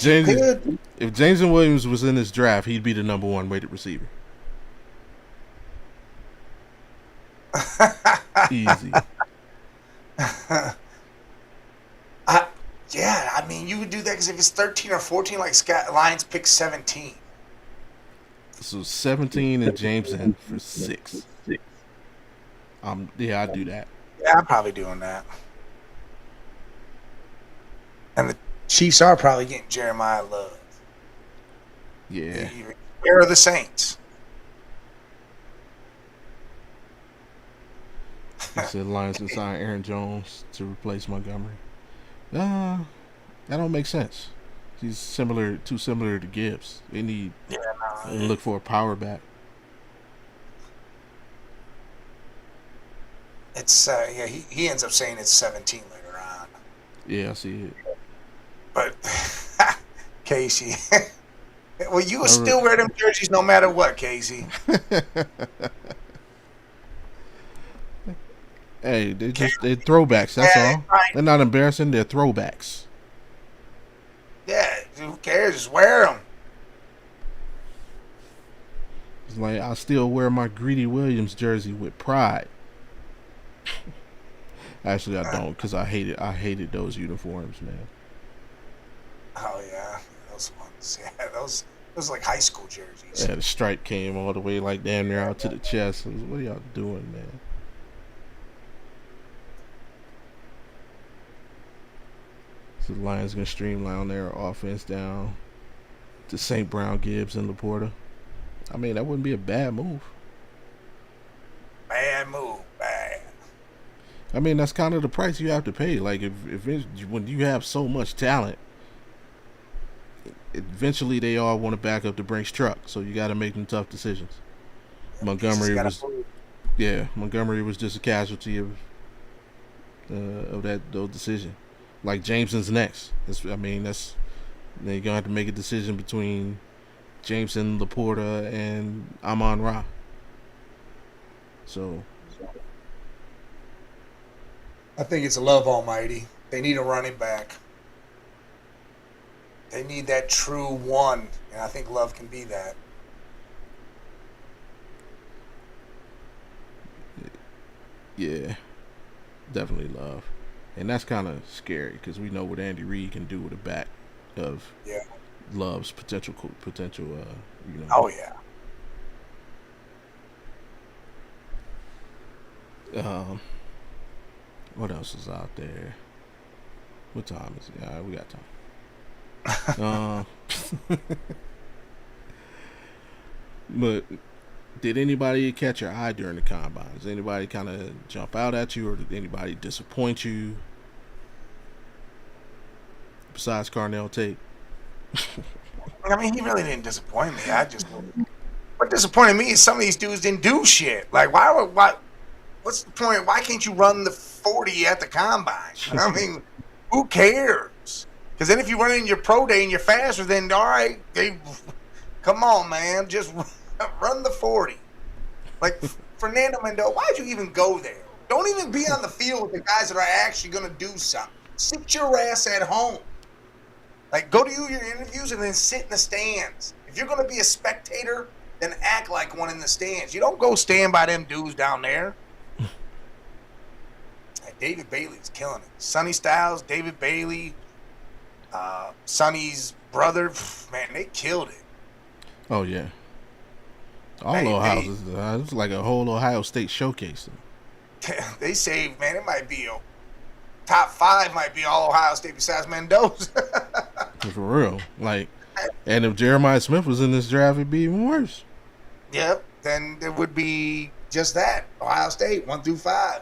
If Jameson Williams was in this draft, he'd be the number 1 rated receiver. Easy. Yeah, I mean, you would do that because if it's 13 or 14, like Lions pick 17. So 17 and Jameson for 6. Yeah, I'd do that. Yeah, I'm probably doing that. And the Chiefs are probably getting Jeremiah Love. Yeah. Where are the Saints? He said Lions can sign Aaron Jones to replace Montgomery. That don't make sense. He's too similar to Gibbs. They need to look for a power back. It's he ends up saying it's 17 later on. Yeah, I see it. But Casey, well, you will still wear them jerseys no matter what, Casey. Hey, they're throwbacks. That's all. They're not embarrassing. They're throwbacks. Yeah, who cares? Just wear them. It's like I still wear my Greedy Williams jersey with pride. Actually, I don't, because I hated those uniforms, man. Oh yeah, those ones. Yeah, those like high school jerseys. Yeah, the stripe came all the way like damn near out to the chest. What are y'all doing, man? So the Lions gonna streamline their offense down to St. Brown, Gibbs, and Laporta. I mean, that wouldn't be a bad move. Bad move, bad. I mean, that's kind of the price you have to pay. Like, when you have so much talent, eventually they all want to back up the Brinks truck. So you got to make them tough decisions. Montgomery Yeah, Montgomery was just a casualty of those decision. Like Jameson's next. I mean, that's they're gonna have to make a decision between Jameson, Laporta, and Amon Ra. So I think it's a love almighty. They need a running back. They need that true one, and I think Love can be that. yeah, definitely Love, and that's kind of scary because we know what Andy Reid can do with a back of Yeah. Love's potential. Oh yeah. Um, what else is out there? What time is it? All right, we got time. But did anybody catch your eye during the combine? Does anybody kind of jump out at you, or did anybody disappoint you besides Carnell Tate? I mean, he really didn't disappoint me. What disappointed me is some of these dudes didn't do shit. Like, why? What's the point? Why can't you run the 40 at the combine? I mean, who cares? Because then if you run in your pro day and you're faster, then all right, come on, man, just run the 40. Like Fernando Mendoza, why'd you even go there? Don't even be on the field with the guys that are actually going to do something. Sit your ass at home. Like, go to your interviews and then sit in the stands. If you're going to be a spectator, then act like one in the stands. You don't go stand by them dudes down there. David Bailey's killing it. Sonny Styles, David Bailey, Sonny's brother, man, they killed it. Oh yeah, all Ohio. It's like a whole Ohio State showcase. They saved, man. It might be top 5, might be all Ohio State besides Mendoza. For real, like, and if Jeremiah Smith was in this draft, it'd be even worse. Yep, then it would be just that Ohio State 1 through 5.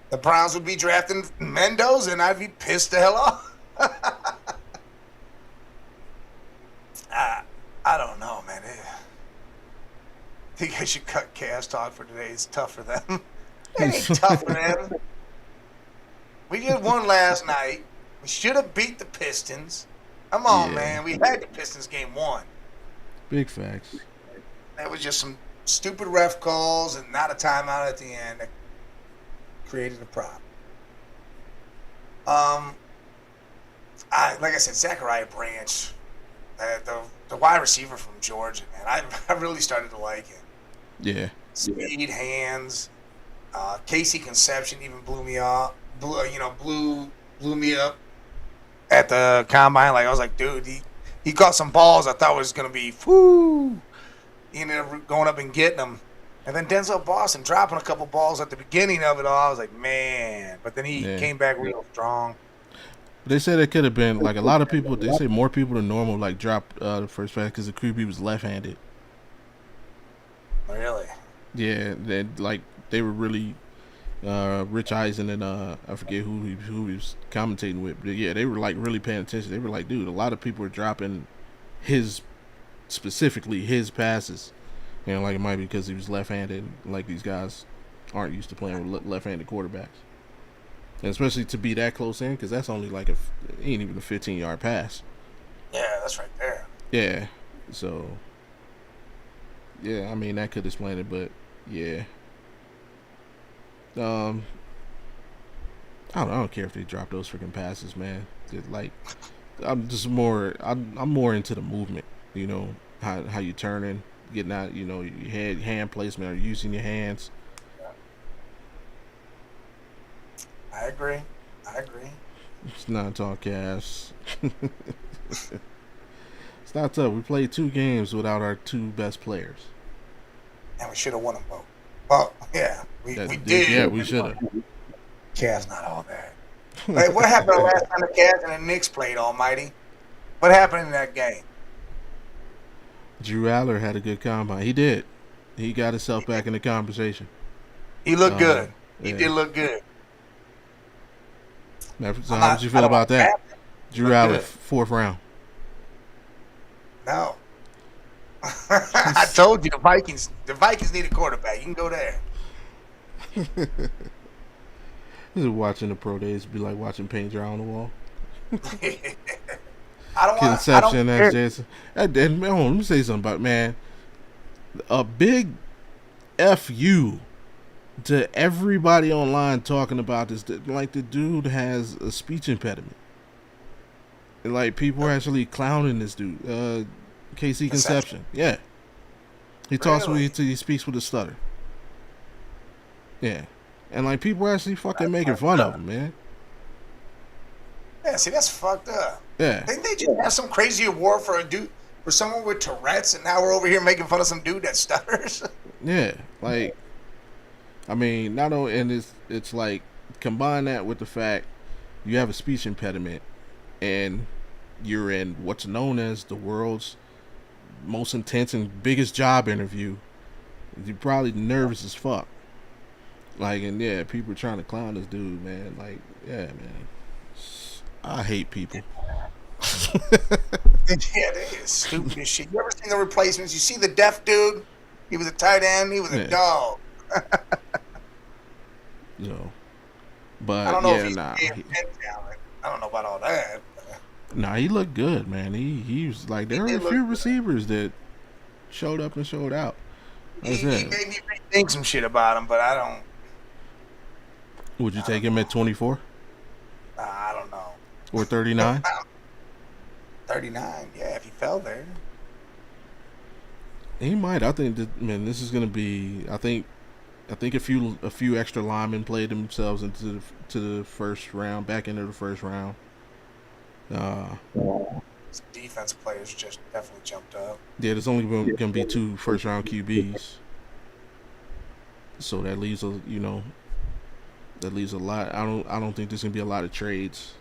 The Browns would be drafting Mendoza, and I'd be pissed the hell off. I don't know, man. I think I should cut Cavs talk for today. It's tough for them. It ain't tough for them. We just won last night. We should have beat the Pistons. Come on, man. We had the Pistons game 1. Big facts. That was just some stupid ref calls and not a timeout at the end that created a problem. Like I said, Zachariah Branch, the wide receiver from Georgia, man, I really started to like him. Yeah. Speed, hands. Casey Conception even blew me up. Blew me up at the combine. Like, I was like, dude, he caught some balls I thought was gonna be whoo. He ended up going up and getting them. And then Denzel Boston dropping a couple balls at the beginning of it all. I was like, man. But then he came back real strong. They said it could have been, like, a lot of people, they say more people than normal, like, dropped the first pass because the creepy was left-handed. Really? Yeah, they were really, Rich Eisen and I forget who he was commentating with. But yeah, they were, like, really paying attention. They were like, dude, a lot of people are dropping specifically his passes. You know, like, it might be because he was left-handed. Like, these guys aren't used to playing with left-handed quarterbacks. And especially to be that close in, because that's only like ain't even a 15-yard pass. Yeah, that's right there. Yeah. So, yeah, I mean, that could explain it, but, yeah. I don't care if they drop those freaking passes, man. Like, I'm more into the movement, you know, how you turning, getting out, you know, your hand placement, or using your hands. I agree. It's not talk ass. It's not tough. We played 2 games without our 2 best players. And we should have won them both. Well, yeah, we did. Yeah, we should have. Cavs not all that. Like, what happened the last time the Cavs and the Knicks played, Almighty? What happened in that game? Drew Aller had a good combine. He did. He got himself back in the conversation. He looked good. He did look good. So how did you feel about that? Drew Aller, 4th round. No. I told you the Vikings. The Vikings need a quarterback. You can go there. Just watching the pro days be like watching paint dry on the wall. I don't Conception, as care. Jason. And man, hold on, let me say something about, man. A big F you to everybody online talking about this. Like, the dude has a speech impediment. And, like, people are actually clowning this dude. KC Conception. Conception. Yeah. He talks with Really? he speaks with a stutter. Yeah. And, like, people are actually fucking That's making fucked fun of up. him, man. Yeah, see, that's fucked up. Yeah. Didn't they just have some crazy award for a dude for someone with Tourette's, and now we're over here making fun of some dude that stutters? Yeah. Like, I mean, not only, and it's like, combine that with the fact you have a speech impediment and you're in what's known as the world's most intense and biggest job interview. You're probably nervous as fuck. Like, and yeah, people are trying to clown this dude, man. Like, yeah, man. I hate people. Yeah, they is stupid as shit. You ever seen the replacements? You see the deaf dude? He was a tight end. He was a Yeah, dog. you know. I But don't know if yeah, he's nah, head talent. I don't know about all that. nah, he looked good, man. He was like, He there were a did look few good. receivers that showed up and showed out. Like I He said, made me rethink some shit about him, but I don't. would you I take don't him know. at 24 I don't know. or 39? 39. Yeah, if he fell there. He might. I think that, man, this is gonna be. I think a few extra linemen played themselves to the first round, back into the first round. Uh, Some defensive players just definitely jumped up. yeah, there's only gonna be two first round QBs, so that leaves a lot. I don't think there's gonna be a lot of trades,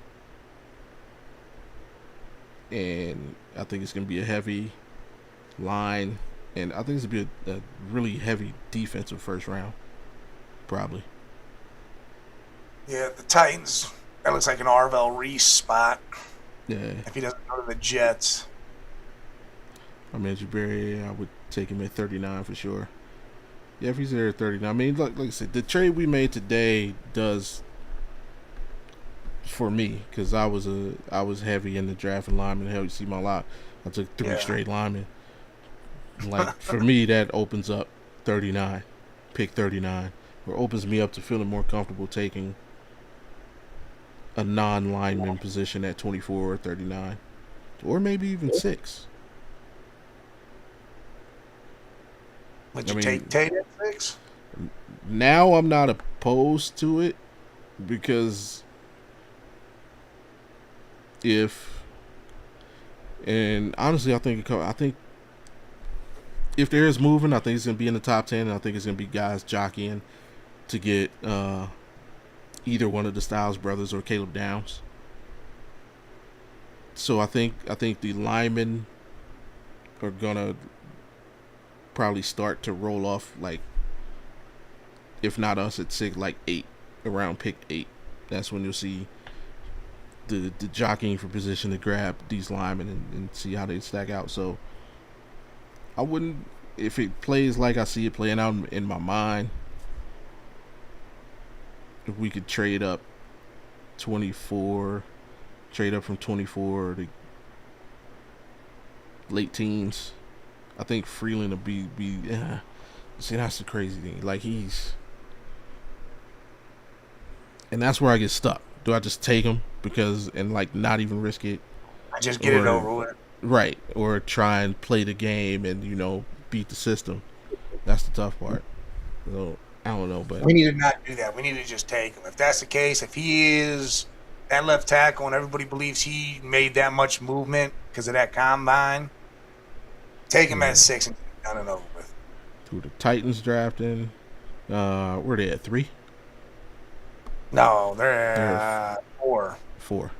and I think it's gonna be a heavy line, and I think it's gonna be a really heavy defensive first round, probably. Yeah, the Titans. That looks like an Arvell Reese spot Yeah, if he doesn't go to the Jets. I mean, Jabari, I would take him at 39 for sure. Yeah, if he's there at 39. I mean, like I said, the trade we made today does for me, because I was heavy in the draft and lineman. Hell, you see my lot. I took three Yeah. straight linemen. Like, for me, that opens up 39, pick 39, or opens me up to feeling more comfortable taking a non-lineman position at 24 or 39, or maybe even 6. Would I you take mean, Tate at 6? now I'm not opposed to it, because if and honestly, I think if there is moving, I think it's gonna be in the top 10. And I think it's gonna be guys jockeying to get either one of the Styles brothers or Caleb Downs. So I think the linemen are gonna probably start to roll off, like, if not us at 6, like 8, around pick 8. That's when you'll see the jockeying for position to grab these linemen and see how they stack out. So I wouldn't, if it plays like I see it playing out in my mind, if we could trade up 24, trade up from 24 to late teens, I think Freeland will be. See, that's the crazy thing. Like, and that's where I get stuck. Do I just take him because, and, like, not even risk it, I just get it or over with. right, or try and play the game and beat the system? That's the tough part. So I don't know, but We need to not do that. We need to just take him. If that's the case, if he is that left tackle and everybody believes he made that much movement because of that combine, take him yeah. at 6 and get it done and over with. Who the Titans drafting? Where they at 3? No, They're they're 4. 4.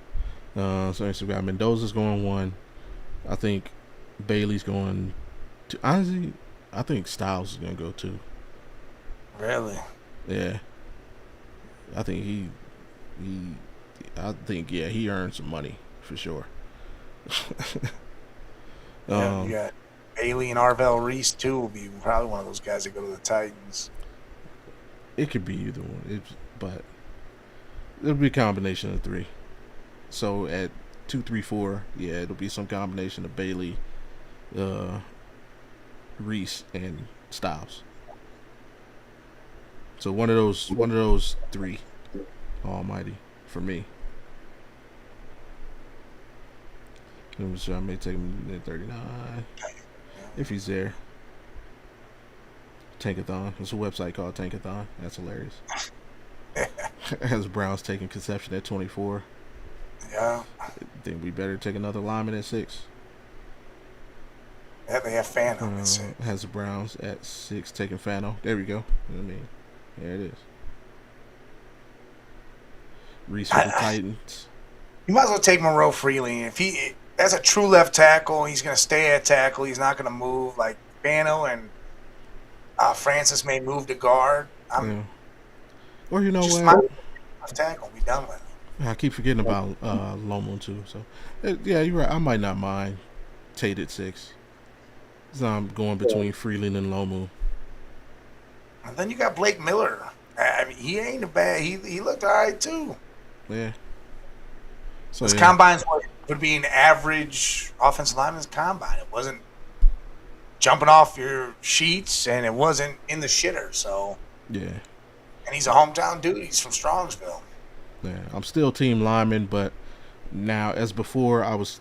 So we got Mendoza's going 1. I think Bailey's going 2. Honestly, I think Styles is gonna go 2. Really? Yeah, I think he I think, yeah, he earned some money for sure. Yeah, you um, got Bailey and Arvell Reese too will be probably one of those guys that go to the Titans. It could be either one, but it'll be a combination of three. So at 2, 3, 4, yeah, it'll be some combination of Bailey, Reese, and Styles. So one of those three, almighty for me. I may take him at 39 if he's there. Tankathon. There's a website called Tankathon. That's hilarious. Has Browns taking Conception at 24. Yeah. Think we better take another lineman at 6. Yeah, they have Fano at 6. Has the Browns at 6 taking Fano. There we go. I mean, there it is. Reese for the Titans. You might as well take Monroe Freely. If that's a true left tackle, he's going to stay at tackle. He's not going to move. Like Fano and Francis may move to guard. Or you know what? Left tackle, be done with it. I keep forgetting about Lomo too. So yeah, you're right. I might not mind Tate at 6. So I'm going between Freeland and Lomu. And then you got Blake Miller. I mean, he ain't a bad. He looked all right too. Yeah. So his combines would be an average offensive lineman's combine. It wasn't jumping off your sheets, and it wasn't in the shitter. So yeah. And he's a hometown dude. He's from Strongsville. Yeah, I'm still team lineman, but now as before, I was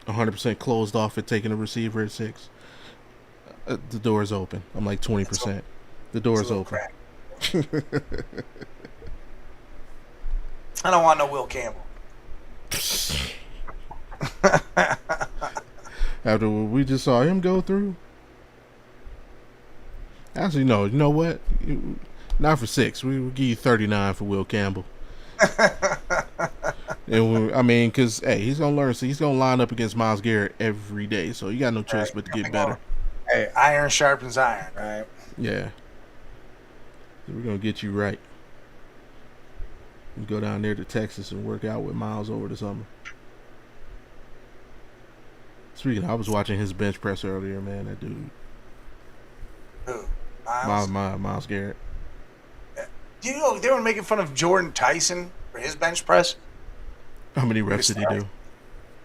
100% closed off at taking a receiver at 6. The door is open. I'm like 20%. The door is open. I don't want no Will Campbell. After what we just saw him go through. Actually, no. You know what? Not for 6. We will give you 39 for Will Campbell. And because hey, he's gonna learn. So he's gonna line up against Myles Garrett every day. So you got no choice but to get better. Hey, iron sharpens iron, right? Yeah. So we're gonna get you right. And go down there to Texas and work out with Myles over the summer. Speaking, I was watching his bench press earlier, man. That dude. Who? Myles Garrett. Do you know they were making fun of Jordan Tyson for his bench press? How many reps did he do?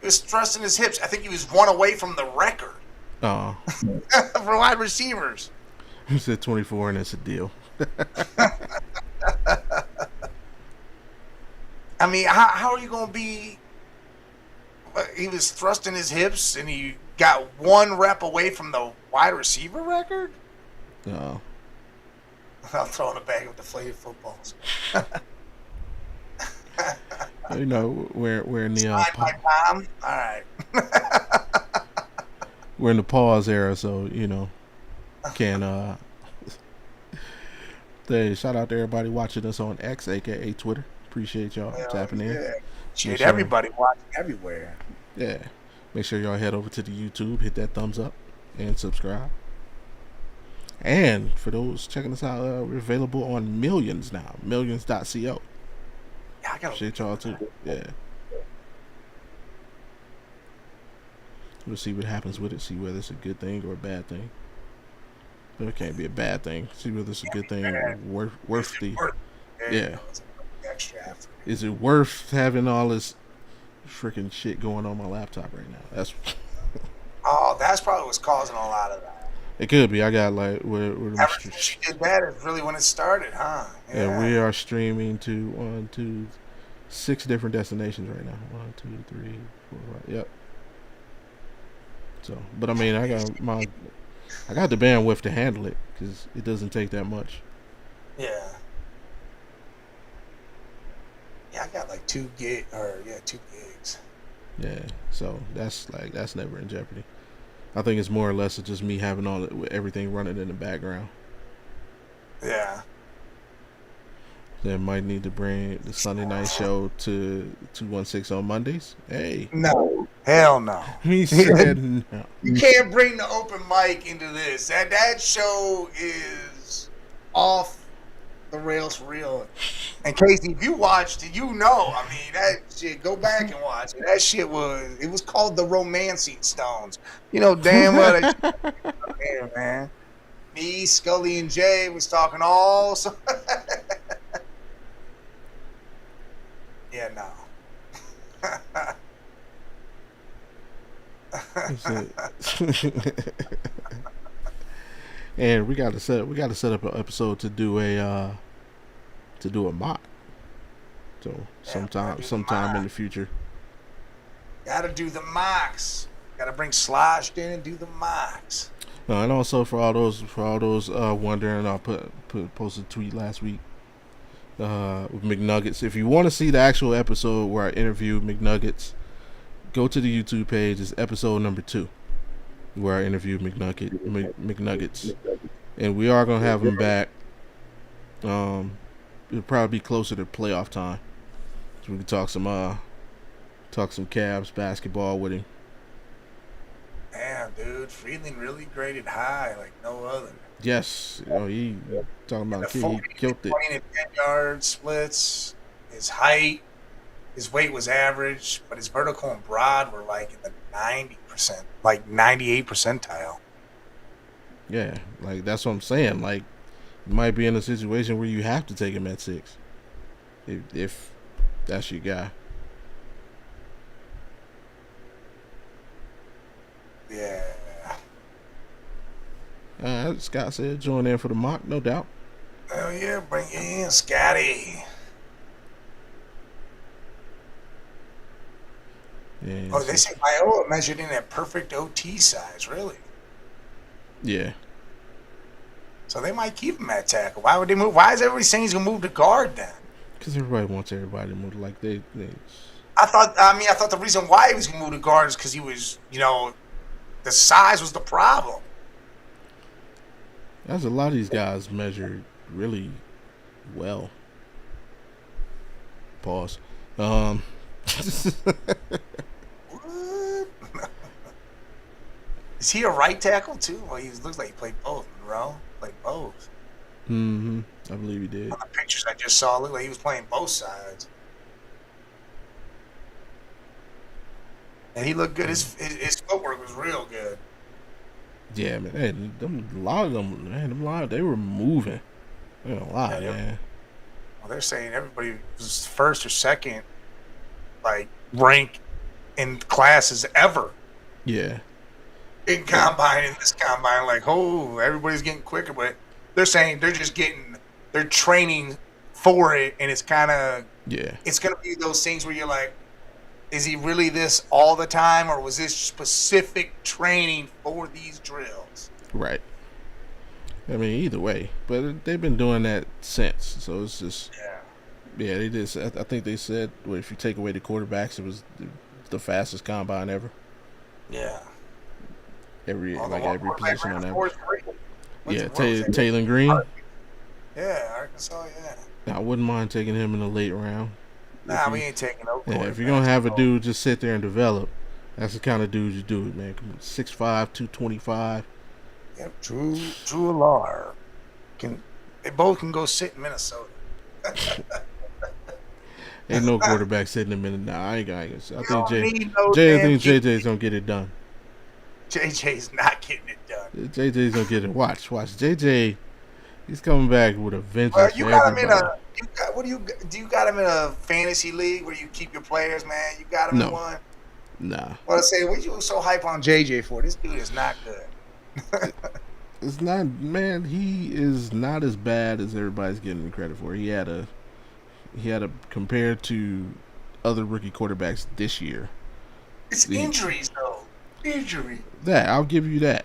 He was thrusting his hips. I think he was one away from the record. Oh. For wide receivers. He said 24, and that's a deal. I mean, how are you going to be... He was thrusting his hips, and he got 1 rep away from the wide receiver record? No. I'm throwing a bag of deflated footballs. You know, we're in the all right. We're in the pause era, so you know, can hey, shout out to everybody watching us on X, aka Twitter. Appreciate y'all tapping in. Appreciate everybody watching everywhere. Yeah, make sure y'all head over to the YouTube, hit that thumbs up, and subscribe. And for those checking us out, we're available on Millions now, millions.co. Yeah, I got appreciate y'all too. Yeah. We'll see what happens with it, see whether it's a good thing or a bad thing. But it can't be a bad thing. See whether it's a good thing worth the... Yeah. Is it worth having all this freaking shit going on my laptop right now? That's... Oh, that's probably what's causing a lot of that. It could be. I got like... Ever since you did that is really when it started, huh? Yeah, we are streaming to 6 different destinations right now. 1, 2, 3, 4, 5. Yep. So, but I mean, I got the bandwidth to handle it because it doesn't take that much. Yeah. Yeah, I got like 2 gigs. Yeah, so that's never in jeopardy. I think it's more or less just me having everything running in the background. Yeah. Then might need to bring the Sunday night show to 216 on Mondays. Hey. No. Hell no. He said no. You can't bring the open mic into this. That show is off the rails for real. And Casey, if you watched it, you know. I mean, that shit. Go back and watch it. That shit was. It was called the Romancing Stones. You know damn well that shit there, man. Me, Scully, and Jay was talking all. So yeah, no. And we got to set up an episode to do a mock. So sometime in the future. Gotta do the mocks. Gotta bring Sloshed in and do the mocks. No, and also for all those wondering, I posted a tweet last week with McNuggets. If you want to see the actual episode where I interviewed McNuggets, go to the YouTube page. It's episode number 2, where I interviewed McNuggets, and we are gonna have him back. It'll probably be closer to playoff time, so we can talk some Cavs basketball with him. Damn, dude, Freeland really graded high like no other. Yes, he talking about he killed it. 20 and 10-yard splits. His height, his weight was average, but his vertical and broad were like in the 90%, like 98 percentile. Yeah, like that's what I'm saying. Like, you might be in a situation where you have to take him at 6, if that's your guy. Yeah. Scott said join in for the mock, no doubt. Hell yeah, bring it in, Scotty. Yeah, oh, they say Iowa measured in at perfect OT size, really? Yeah. So they might keep him at tackle. Why would they move? Why is everybody saying he's gonna move to guard then? Because everybody wants everybody to move. Like they. I thought the reason why he was gonna move to guard is because he was, the size was the problem. That's a lot of these guys measured really well. Pause. What? Is he a right tackle too? Well, he looks like he played both. Monroe played both. Mm-hmm. I believe he did. On the pictures I just saw, it looked like he was playing both sides. And he looked good. His footwork was real good. Yeah, man. A lot of them, they were moving. A lot, man. Well, they're saying everybody was first or second, like, rank in classes ever. Yeah. In this combine, like, everybody's getting quicker, but they're saying they're training for it, and it's kind of, it's going to be those things where you're like, is he really this all the time, or was this specific training for these drills? Right. I mean, either way, but they've been doing that since, so it's just yeah. They did. I think they said, well, if you take away the quarterbacks, it was the fastest combine ever. Yeah. Every position on average. Yeah, Taylor Green. Yeah, Arkansas. Yeah. I wouldn't mind taking him in the late round. Nah, we ain't taking no. Yeah, if you're gonna have a dude just sit there and develop, that's the kind of dude you do it, man. 6'5", 225. Yep, Drew Alar. They both can go sit in Minnesota. Ain't no quarterback sitting in Minnesota. Nah, I ain't gonna. I think JJ's gonna get it done. JJ's not getting it done. JJ's gonna get it. Watch. JJ, he's coming back with a vengeance. Well, you got him in a. Do you got him in a fantasy league where you keep your players, man? You got him in one? Nah. Well, I say, what you so hype on JJ for? This dude is not good. It's not, man. He is not as bad as everybody's giving him credit for. He had a compared to other rookie quarterbacks this year. It's injuries, though. Injury. That I'll give you that.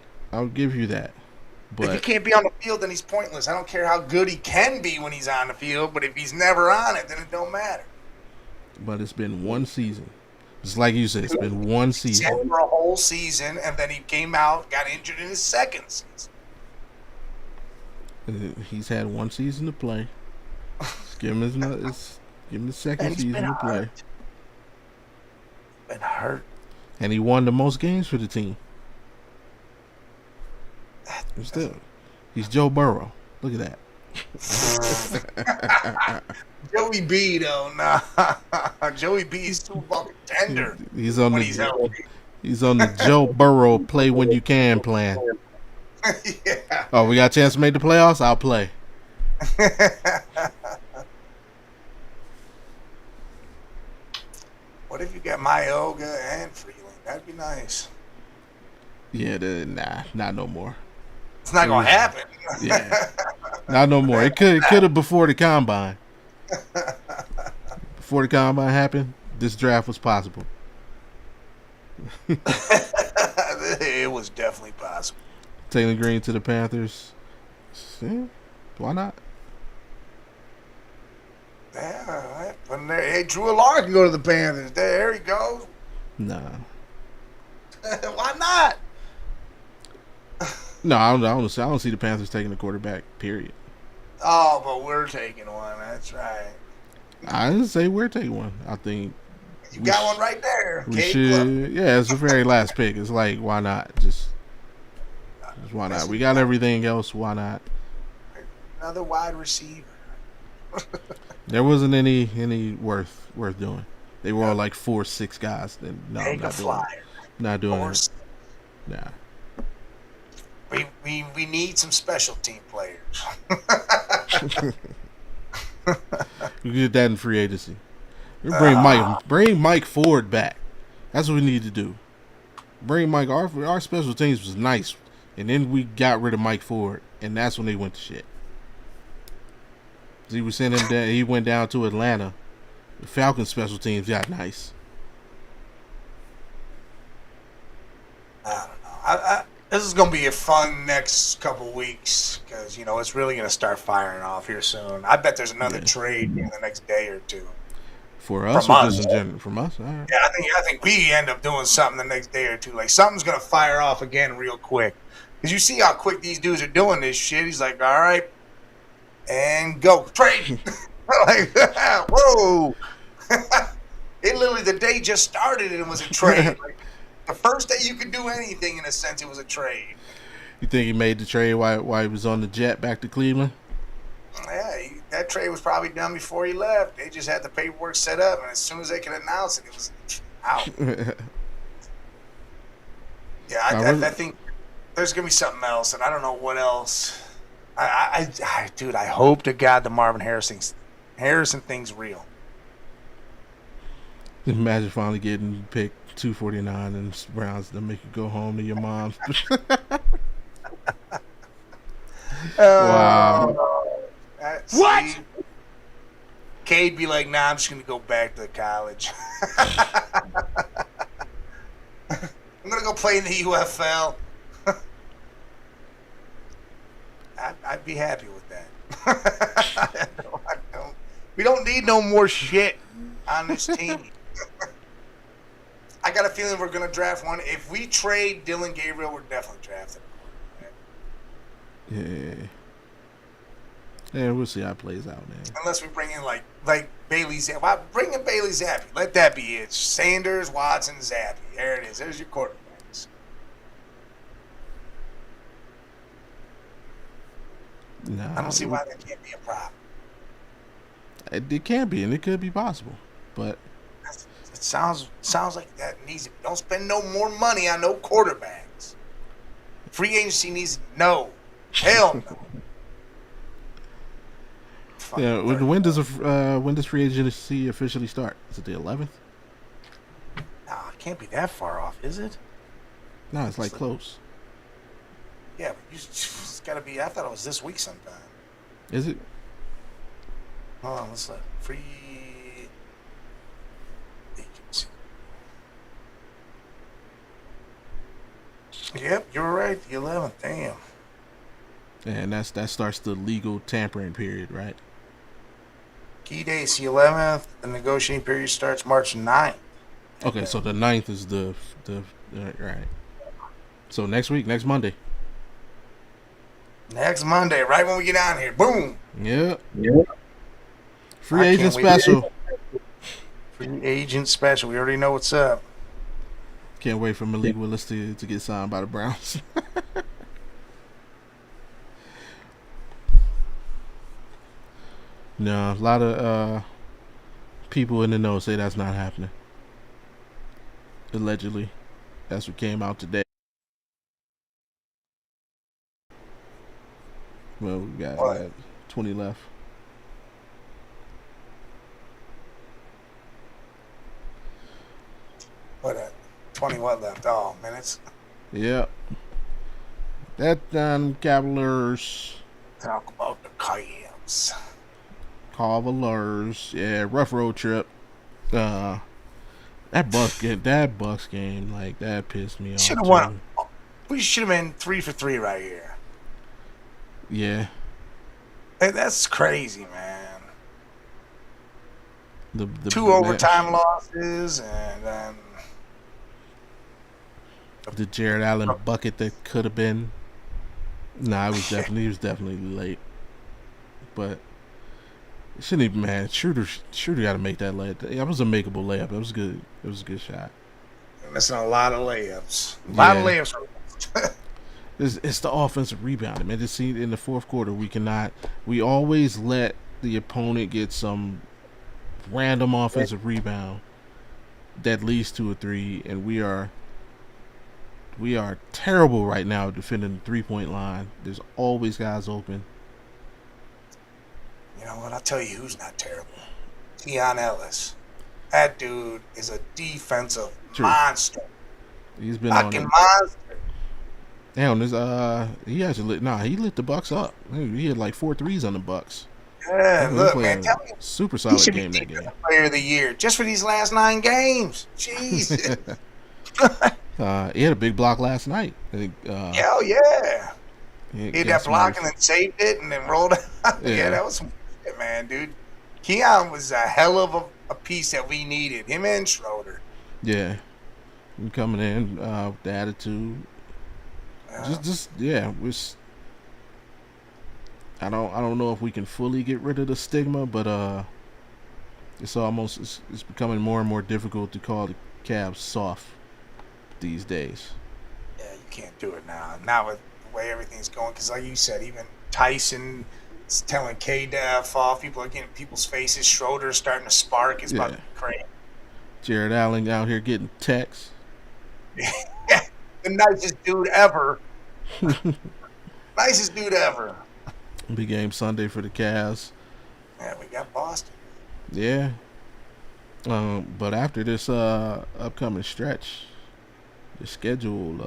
But if he can't be on the field, then he's pointless. I don't care how good he can be when he's on the field, but if he's never on it, then it don't matter. But it's been one season. Just like you said, it's been one season. He for a whole season, and then he came out, got injured in his second season. He's had one season to play. Just give him the second season to play. Been hurt. And he won the most games for the team. Still, he's Joe Burrow. Look at that. Joey B though, nah. Joey B is too fucking tender He's on when the he's healthy. he's on the Joe Burrow play when you can plan. Yeah. Oh, we got a chance to make the playoffs. I'll play. What if you got Myoga and Freeling? That'd be nice. Yeah, not no more. It's not gonna happen. Yeah, not no more. It could have before the combine. Before the combine happened, this draft was possible. It was definitely possible. Taylor Green to the Panthers. Yeah, why not? Yeah, but hey, Drew Allard can go to the Panthers. There he goes. Nah. Why not? No, I don't see the Panthers taking a quarterback. Period. Oh, but we're taking one. That's right. I didn't say we're taking one. I think You got one right there. we Cade should. Glover. Yeah, it's the very last pick. It's like, why not? Just why not? We got everything else. Why not? Another wide receiver. There wasn't any worth doing. They were all like 4-6 guys. And no, I'm Take a not doing it. flyer. Not doing Or it. Nah. we need some special team players. You get that in free agency. You bring Mike Ford back. That's what we need to do. Bring Mike. Our special teams was nice, and then we got rid of Mike Ford, and that's when they went to shit. He was sending him down. He went down to Atlanta. The Falcons special teams got nice. I don't know. This is going to be a fun next couple weeks because, it's really going to start firing off here soon. I bet there's another trade in the next day or two. For us, From or us. just in general? From us? All right. Yeah, I think we end up doing something the next day or two. Like, something's going to fire off again real quick. Because you see how quick these dudes are doing this shit. He's like, all right, and go. Trade. Like, whoa. It literally, the day just started and it was a trade. Like, the first day you could do anything, in a sense, it was a trade. You think he made the trade while he was on the jet back to Cleveland? Yeah, that trade was probably done before he left. They just had the paperwork set up, and as soon as they could announce it, it was out. Yeah, I think there's gonna be something else, and I don't know what else. Dude, I hope to God the Marvin Harrison thing's real. Imagine finally getting picked 249 and Browns to make you go home to your mom's. Wow. What? Cade be like, nah, I'm just going to go back to college. I'm going to go play in the UFL. I'd be happy with that. We don't need no more shit on this team. I got a feeling we're going to draft one. If we trade Dylan Gabriel, we're definitely drafting. Yeah, we'll see how it plays out, man. Unless we bring in like Bailey Zappi. Why bring in Bailey Zappi? Let that be it. Sanders, Watson, Zappi. There it is. There's your quarterbacks. Nah, I don't see why that can't be a problem. It can be, and it could be possible, but It sounds like that needs. Don't spend no more money on no quarterbacks. Free agency needs no. Hell no. yeah. When does free agency officially start? Is it the 11th? Nah, it can't be that far off, is it? No, it's like close. Yeah, but it's got to be. I thought it was this week sometime. Is it? Hold on, let's look. Free agency. Yep, you're right. The 11th. Damn. And that starts the legal tampering period, right? Key date's the 11th. The negotiating period starts March 9th. Okay, so the 9th is the right. So next Monday. Next Monday, right when we get down here. Boom. Yep. Yeah. Free agent special. Free agent special. We already know what's up. Can't wait for Malik Willis to get signed by the Browns. No, a lot of people in the know say that's not happening. Allegedly, that's what came out today. Well, we What? got 20 left. What? 20 what left? Oh, minutes. Yep. That Cavaliers, Talk about the Cavs. Cavaliers. Yeah, rough road trip. Uh, that Bucks game, like that pissed me Should off have won. too. We should have been 3 for 3 right here. Yeah, Hey, that's crazy, man. the Two that overtime losses, and then the Jared Allen bucket that could have been. Nah, he was definitely late, but it shouldn't even man. Shooter got to make that layup. That was a makeable layup. It was good. It was a good shot. missing a lot of layups. A lot of Yeah, layups. it's the offensive rebounding, man. Just see in the fourth quarter, we cannot. We always let the opponent get some random offensive rebound that leads to a three, and we are terrible right now defending the 3 point line. There's always guys open. You know what? I'll tell you who's not terrible. Keon Ellis. That dude is a defensive True, monster. he's been on Fucking it. monster. Damn, this he actually he lit the Bucks up. He had like 4 threes on the Bucks. Yeah, He look, man. played a Tell me super he solid should be game that game. defensive player of the year just for these last 9 games. Jesus. He had a big block last night. I think Hell yeah. he He had got that somebody. block and then saved it and then rolled out. Yeah, Yeah, that was some shit, man, dude. Keon was a hell of a piece that we needed. Him and Schroeder. yeah. He coming in with the attitude. Just yeah. I don't know if we can fully get rid of the stigma, but it's becoming more and more difficult to call the Cavs soft these days. Yeah, you can't do it now. Not with the way everything's going. Because, like you said, even Tyson is telling K to F off. People are getting people's faces. Schroeder's starting to spark. It's about to Yeah, be crazy. Jared Allen out here getting texts. The nicest dude ever. Nicest dude ever. Big game Sunday for the Cavs. Yeah, we got Boston. Yeah. But after this upcoming stretch, the schedule,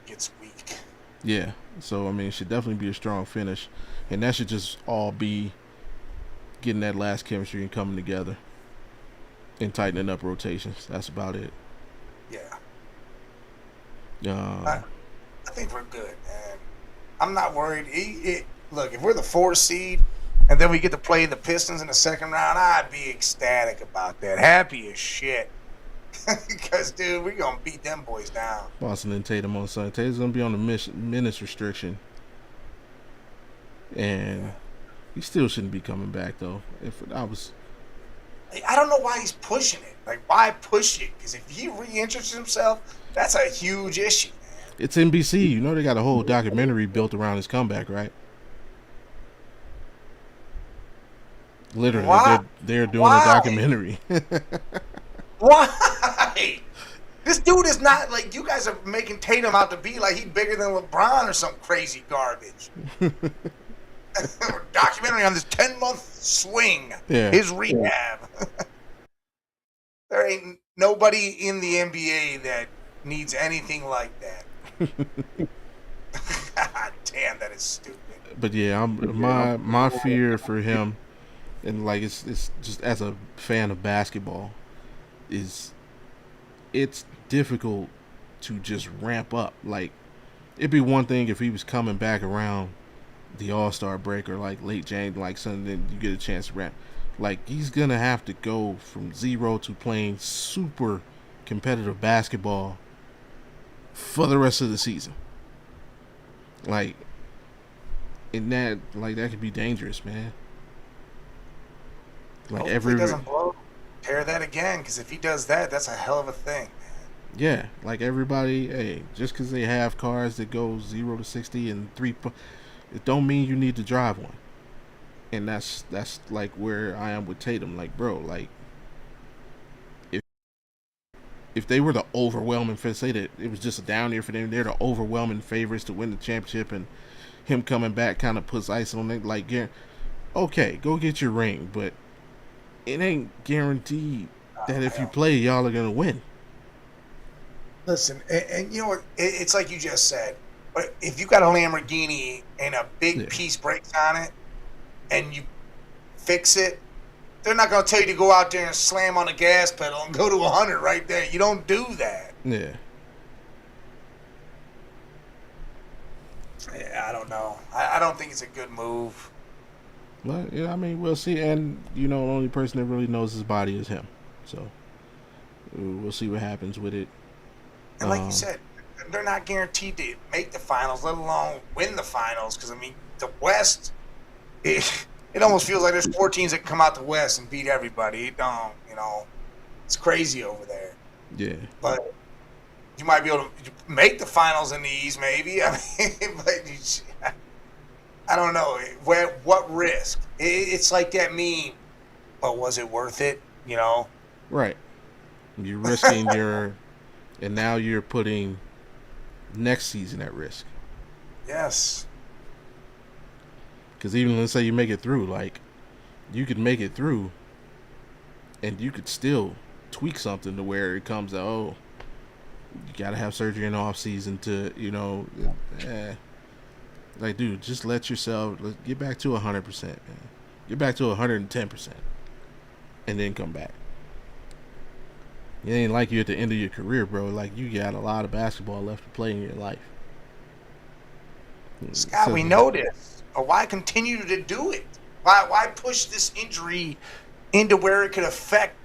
Gets weak. yeah. So I mean, it should definitely be a strong finish, and that should just all be getting that last chemistry and coming together and tightening up rotations. That's about it. Yeah. Uh, I think we're good, man. I'm not worried. Look, if we're the 4th seed and then we get to play the Pistons in the second round, I'd be ecstatic about that. Happy as shit. Because, dude, we're going to beat them boys down. Boston and Tatum on Sunday. Tatum's gonna be on the minutes restriction, and he still shouldn't be coming back though. If I was, I don't know why he's pushing it. Like, why push it? Because if he reinterests himself, that's a huge issue, man. it's NBC. You know they got a whole documentary built around his comeback, right? Literally, Why? they're doing a Why? documentary. Why? This dude is not like you guys are making Tatum out to be like he's bigger than LeBron or some crazy garbage. Documentary on this 10-month swing, Yeah. his rehab. There ain't nobody in the NBA that needs anything like that. God damn, that is stupid. But yeah, my fear for him, and like it's just as a fan of basketball, is it's difficult to just ramp up. Like it'd be one thing if he was coming back around the All-Star break or like late January, like something you get a chance to ramp. Like he's gonna have to go from zero to playing super competitive basketball for the rest of the season. Like, and that could be dangerous, man. Like Hopefully, he doesn't blow. Tear that again, because if he does that, that's a hell of a thing, man. yeah, like everybody, hey, just because they have cars that go 0 to 60 and it don't mean you need to drive one. And that's like where I am with Tatum. Like, bro, like if if they were the overwhelming, say that it was just a down year for them, they're the overwhelming favorites to win the championship, and him coming back kind of puts ice on it. Like, yeah, okay, go get your ring, but it ain't guaranteed that if you play, y'all are gonna win. Listen, and you know what? It's like you just said. But if you got a Lamborghini and a big Yeah, piece breaks on it, and you fix it, they're not going to tell you to go out there and slam on the gas pedal and go to 100 right there. You don't do that. yeah. Yeah, I don't know. I don't think it's a good move. But yeah, I mean, we'll see. And you know, the only person that really knows his body is him. So we'll see what happens with it. And like you Um, said, they're not guaranteed to make the finals, let alone win the finals. Because I mean, the West, it almost feels like there's 4 teams that can come out the West and beat everybody. It don't, it's crazy over there. yeah, But you might be able to make the finals in the East, maybe. I mean, I don't know. What risk? It's like that meme. But was it worth it? right. You're risking your, and now you're putting next season at risk. Yes. Because even let's say you make it through, like you could make it through, and you could still tweak something to where it comes out. Oh, you gotta have surgery in the off season to, eh. Like, dude, just let yourself get back to 100%, man. Get back to 110%, and then come back. It ain't like you're at the end of your career, bro. Like, you got a lot of basketball left to play in your life. Scott, So, we know this. But why continue to do it? Why push this injury into where it could affect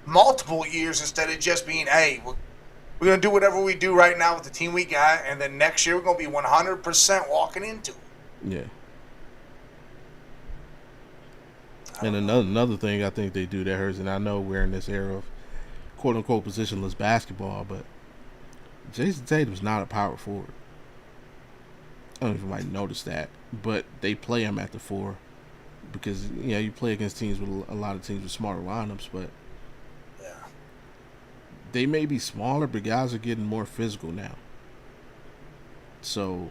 multiple years instead of just being, hey, we're going to do whatever we do right now with the team we got, and then next year we're going to be 100% walking into it. yeah. And another thing I think they do that hurts, and I know we're in this era of quote unquote positionless basketball, but Jason Tatum's not a power forward. I don't know if you might notice that, but they play him at the 4 because you play against teams with a lot of teams with smarter lineups, but Yeah. they may be smaller, but guys are getting more physical now. So,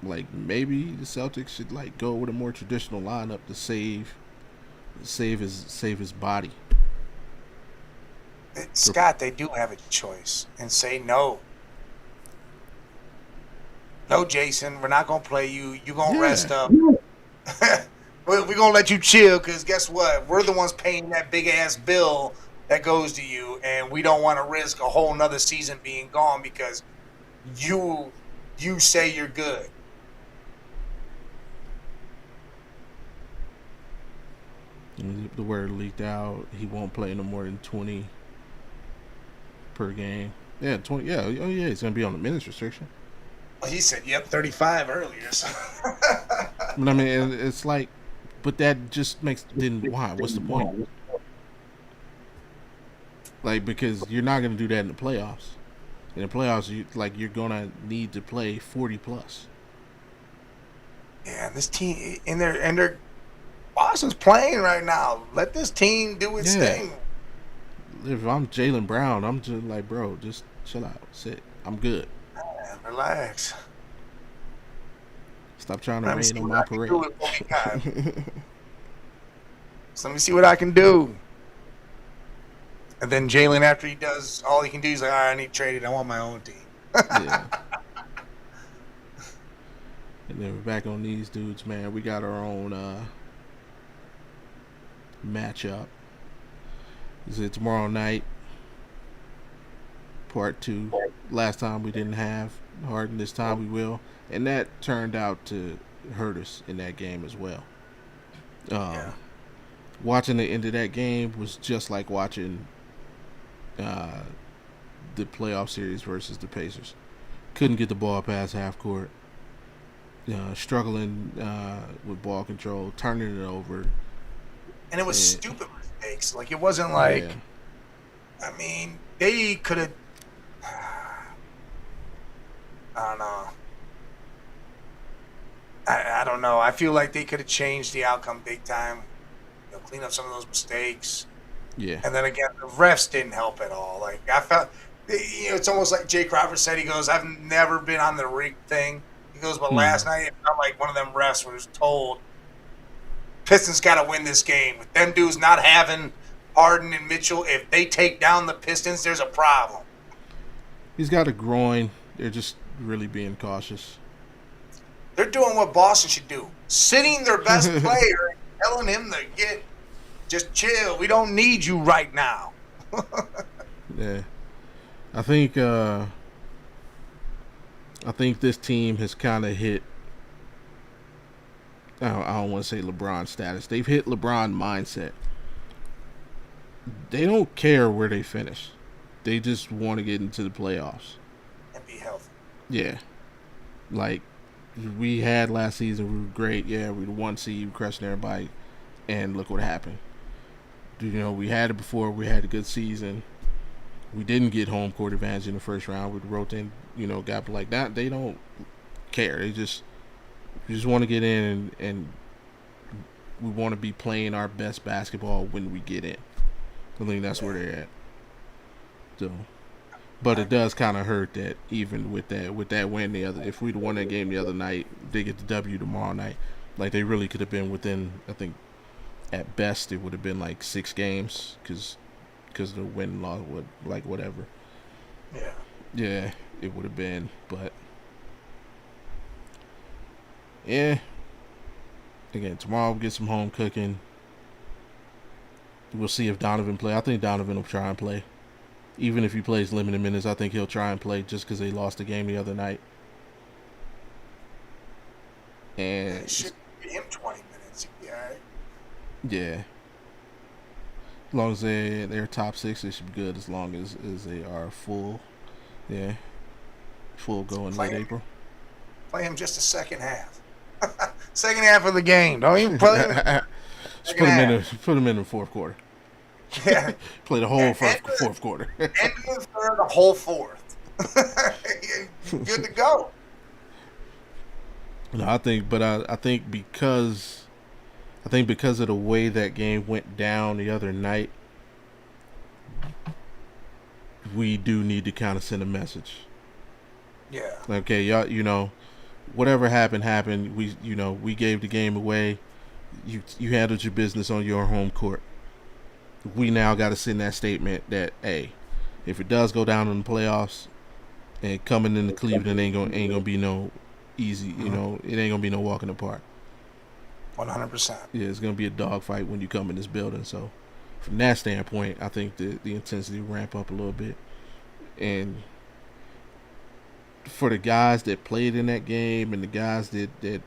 like maybe the Celtics should like go with a more traditional lineup to save his body. Scott, they do have a choice and say no. No, Jason, we're not going to play you. You're going to Yeah, rest up. We're going to let you chill because guess what? We're the ones paying that big-ass bill that goes to you, and we don't want to risk a whole nother season being gone because you say you're good. the word leaked out. He won't play no more than 20 per game. Yeah, 20. Yeah, oh yeah, he's gonna be on the minutes restriction. Well, he said, yep, 35 earlier. So. But I mean, it's like, but that just makes then why? What's the point? Like because you're not gonna do that in the playoffs. In the playoffs, you're gonna need to play 40 plus. Yeah, this team, and they're Boston's playing right now. Let this team do its Yeah. thing. If I'm Jalen Brown, I'm just like, bro, just chill out, sit. I'm good. Man, relax. Stop trying to Let me see rain on what my I can do parade. with what we got. So let me see what I can do. And then Jalen, after he does all he can do, he's like, all right, I need traded. I want my own team. Yeah. And then we're back on these dudes, man. We got our own matchup. Is it tomorrow night? Part 2. Last time we didn't have Harden. This time we will. And that turned out to hurt us in that game as well. Yeah. Watching the end of that game was just like watching the playoff series versus the Pacers. Couldn't get the ball past half court. Struggling with ball control, turning it over. And it was stupid mistakes. Like, it wasn't like, Yeah. I mean, they could have, I don't know. I don't know. I feel like they could have changed the outcome big time. Clean up some of those mistakes. Yeah. And then again, the refs didn't help at all. Like I felt, it's almost like Jay Crawford said. He goes, "I've never been on the rig thing." He goes, "But last night it felt like one of them refs was told Pistons got to win this game. With them dudes not having Harden and Mitchell, if they take down the Pistons, there's a problem." He's got a groin. They're just really being cautious. They're doing what Boston should do: sitting their best player, and telling him to just chill. We don't need you right now. Yeah. I think this team has kind of hit. I don't want to say LeBron status. They've hit LeBron mindset. They don't care where they finish. They just want to get into the playoffs and be healthy. Yeah, like we had last season. We were great. Yeah, we were the 1 seed, crushing everybody, and look what happened. We had it before. We had a good season. We didn't get home court advantage in the first round with the rotating, gap like that. They don't care. They just want to get in, and we want to be playing our best basketball when we get in. I think that's where they're at. So, but it does kind of hurt that even with that win if we'd won that game the other night, they get the W tomorrow night. Like they really could have been within. I think at best it would have been like 6 games because the win and loss would like whatever. Yeah, it would have been, but yeah. Again, tomorrow we'll get some home cooking. We'll see if Donovan play. I think Donovan will try and play. Even if he plays limited minutes, I think he'll try and play just because they lost the game the other night. And it should give him 20 minutes. Yeah. As long as they're top 6, they should be good. As long as they are full. Yeah. Full go in late April. Play him just the second half. Second half of the game. Don't even play him. Just put him in the fourth quarter. Yeah. Play the whole fourth quarter. And the whole fourth. Good to go. No, I think because of the way that game went down the other night, we do need to kind of send a message. Yeah. Okay, y'all, whatever happened. We gave the game away. You handled your business on your home court. We now got to send that statement that, hey, if it does go down in the playoffs, and coming into Cleveland ain't gonna be no easy. It ain't gonna be no walk in the park. 100%. Yeah, it's gonna be a dogfight when you come in this building. So, from that standpoint, I think the intensity will ramp up a little bit, and for the guys that played in that game and the guys that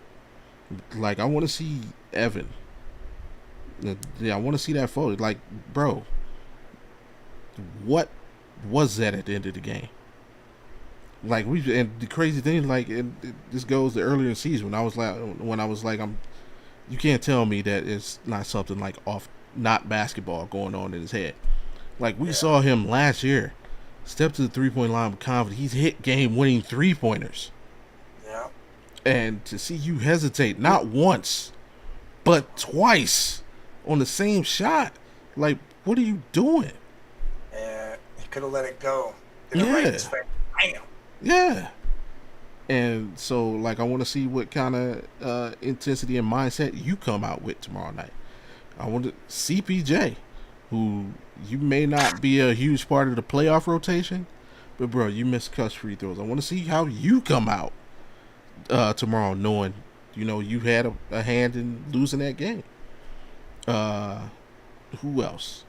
like, I want to see Evan. Yeah, I want to see that photo. Like, bro, what was that at the end of the game? Like, and the crazy thing, like, this goes to earlier in the season when I was like, you can't tell me that it's not something like not basketball going on in his head. Like, we saw him last year step to the 3-point line with confidence. He's hit game-winning 3-pointers. Yeah. And to see you hesitate not once, but twice on the same shot, like, what are you doing? Yeah, he could have let it go. Bam. Yeah. And so, like, I want to see what kind of intensity and mindset you come out with tomorrow night. I want to CPJ, who you may not be a huge part of the playoff rotation, but, bro, you missed clutch free throws. I want to see how you come out tomorrow knowing, you had a hand in losing that game. Who else?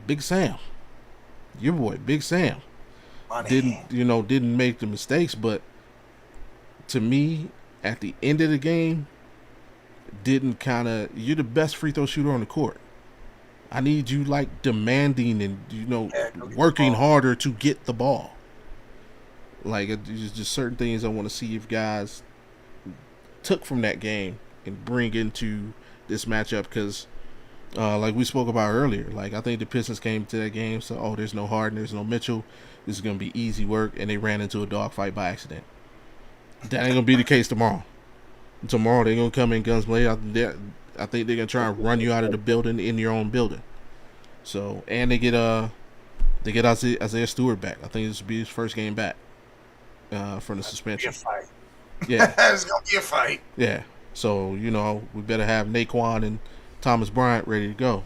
Big Sam. Your boy, Big Sam. Money. Didn't make the mistakes, but to me, at the end of the game, you're the best free throw shooter on the court. I need you, like, demanding and, working harder to get the ball. Like, there's just certain things I want to see if guys took from that game and bring into this matchup, because like we spoke about earlier, like, I think the Pistons came to that game, so, there's no Harden, there's no Mitchell, this is going to be easy work, and they ran into a dogfight by accident. That ain't going to be the case tomorrow. Tomorrow they're gonna come in guns blazing. I think they're gonna try and run you out of the building in your own building. So and they get Isaiah Stewart back. I think this will be his first game back from the suspension. It's gonna be a fight. Yeah, It's gonna be a fight. yeah. So we better have Naquan and Thomas Bryant ready to go.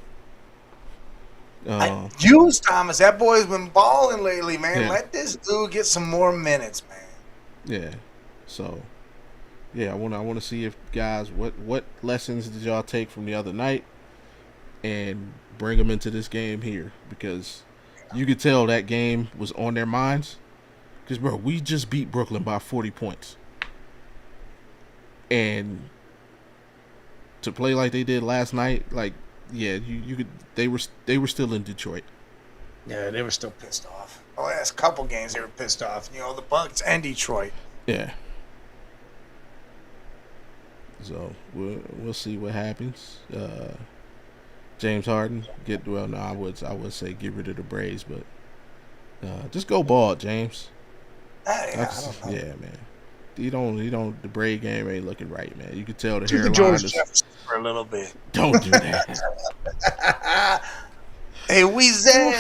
Use Thomas. That boy's been balling lately, man. Yeah. Let this dude get some more minutes, man. Yeah. So yeah, I want to see if guys what lessons did y'all take from the other night and bring them into this game here, because you could tell that game was on their minds. Because bro, we just beat Brooklyn by 40 points, and to play like they did last night, like yeah, you could they were still in Detroit. Yeah, they were still pissed off. The last couple games they were pissed off. The Bucks and Detroit. Yeah. So we'll see what happens. James Harden I would say get rid of the braids, but just go bald, James. I don't know. Yeah, man. You don't. The braid game ain't looking right, man. You could tell the Do the hairline George is. Jefferson for a little bit. Don't do that. Hey, Weezy.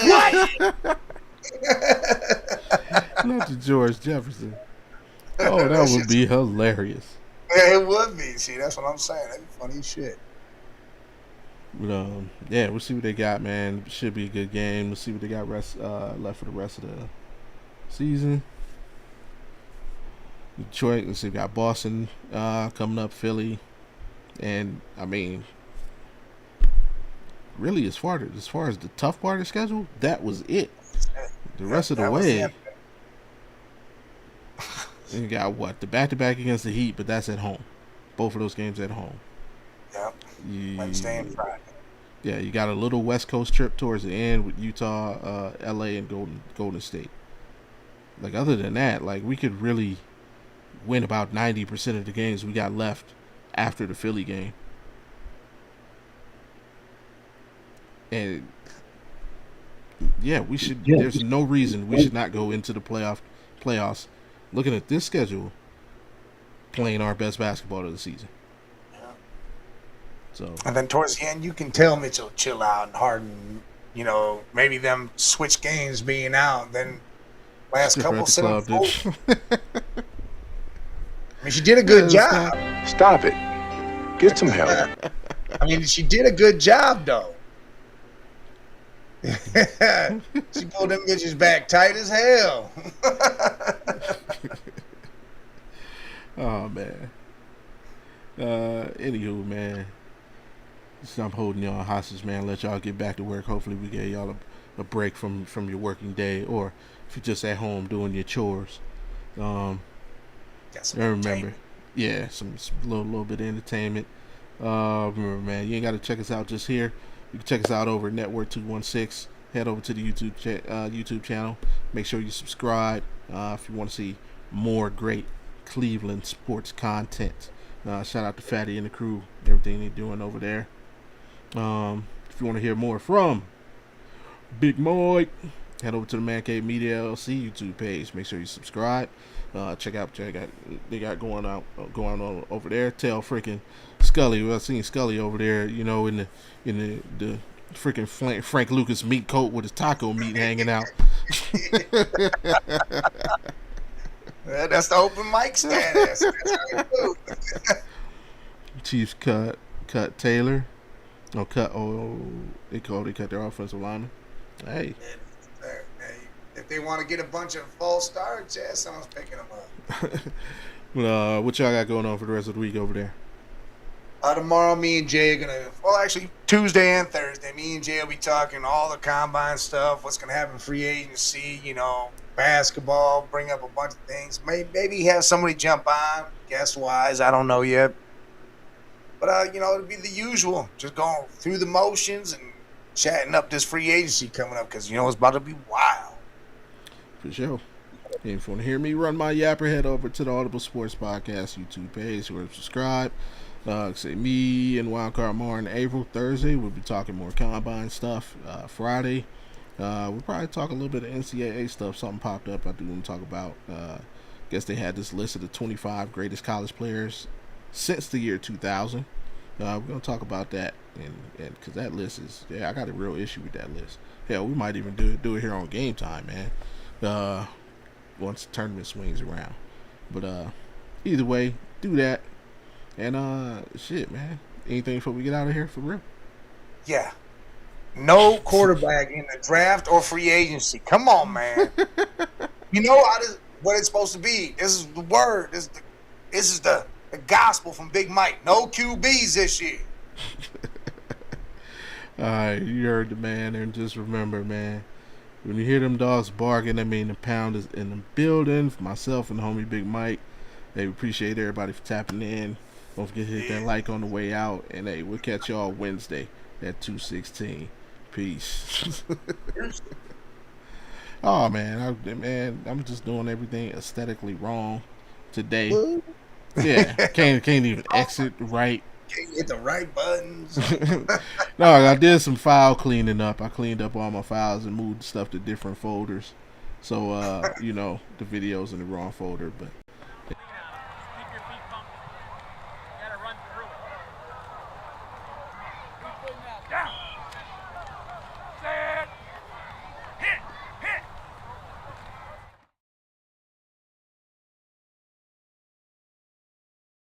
Not the George Jefferson. Oh, that would be hilarious. Yeah, it would be. See, that's what I'm saying. That'd be funny as shit. But yeah, we'll see what they got, man. Should be a good game. We'll see what they got left for the rest of the season. Detroit, let's see, we got Boston coming up, Philly, and I mean, really, as far as the tough part of the schedule, that was it. The rest of the way, you got what, the back-to-back against the Heat, but that's at home. Both of those games at home. Yep. Wednesday and Friday. Yeah, you got a little West Coast trip towards the end with Utah, LA, and Golden State. Like other than that, like we could really win about 90% of the games we got left after the Philly game. And yeah, we should. There's no reason we should not go into the playoffs. Looking at this schedule, playing our best basketball of the season. Yeah. So. And then towards the end, you can tell Mitchell chill out and Harden. Maybe them switch games being out. Then last couple sit up. I mean, she did a good job. Stop it. Get some help. I mean, she did a good job, though. She pulled them bitches back tight as hell. Oh, man. Anywho, man. Stop holding y'all hostage, man. Let y'all get back to work. Hopefully we get y'all a break from your working day, or if you're just at home doing your chores. Remember, yeah, some little bit of entertainment. Remember, man, you ain't got to check us out just here. You can check us out over at Network 216. Head over to the YouTube channel. Make sure you subscribe if you want to see more great Cleveland sports content. Shout out to Fatty and the crew, everything they're doing over there. If you want to hear more from Big Mike, head over to the Man Cave Media LLC YouTube page. Make sure you subscribe. Check out they got going on over there. Tell freaking Scully. I seen Scully over there, in the freaking Frank Lucas meat coat with his taco meat hanging out. That's the open mic status. That's how we do. Chiefs cut Taylor. They cut their offensive lineman. Hey. If they want to get a bunch of false starts, yeah, someone's picking them up. What y'all got going on for the rest of the week over there? Tomorrow, me and Jay are actually Tuesday and Thursday, me and Jay will be talking all the combine stuff, what's going to happen in free agency, basketball, bring up a bunch of things. Maybe have somebody jump on, guest-wise, I don't know yet. But, it'll be the usual, just going through the motions and chatting up this free agency coming up because, it's about to be wild. For sure. If you want to hear me run my yapper, head over to the Audible Sports Podcast YouTube page or subscribe. Say me and Wildcard Mar in April. Thursday, we'll be talking more combine stuff. Friday, we'll probably talk a little bit of NCAA stuff. Something popped up I do want to talk about. Guess they had this list of the 25 greatest college players since the year 2000. We're gonna talk about that, and because that list is, I got a real issue with that list. Hell, we might even do it here on Game Time, man. Once the tournament swings around, but either way, do that, and shit, man. Anything before we get out of here for real? Yeah. No quarterback in the draft or free agency. Come on, man. You know what it's supposed to be. This is the word. This is the gospel from Big Mike. No QBs this year. All right, you heard the man, and just remember, man, when you hear them dogs barking, I mean the pound is in the building. For myself and the homie Big Mike, hey, we appreciate everybody for tapping in. Don't forget to hit that like on the way out, and hey, we'll catch y'all Wednesday at 2:16. Peace. Oh man, I'm just doing everything aesthetically wrong today. Yeah, can't even exit right. Can't hit the right buttons. No, I did some file cleaning up. I cleaned up all my files and moved stuff to different folders. So the video's in the wrong folder, but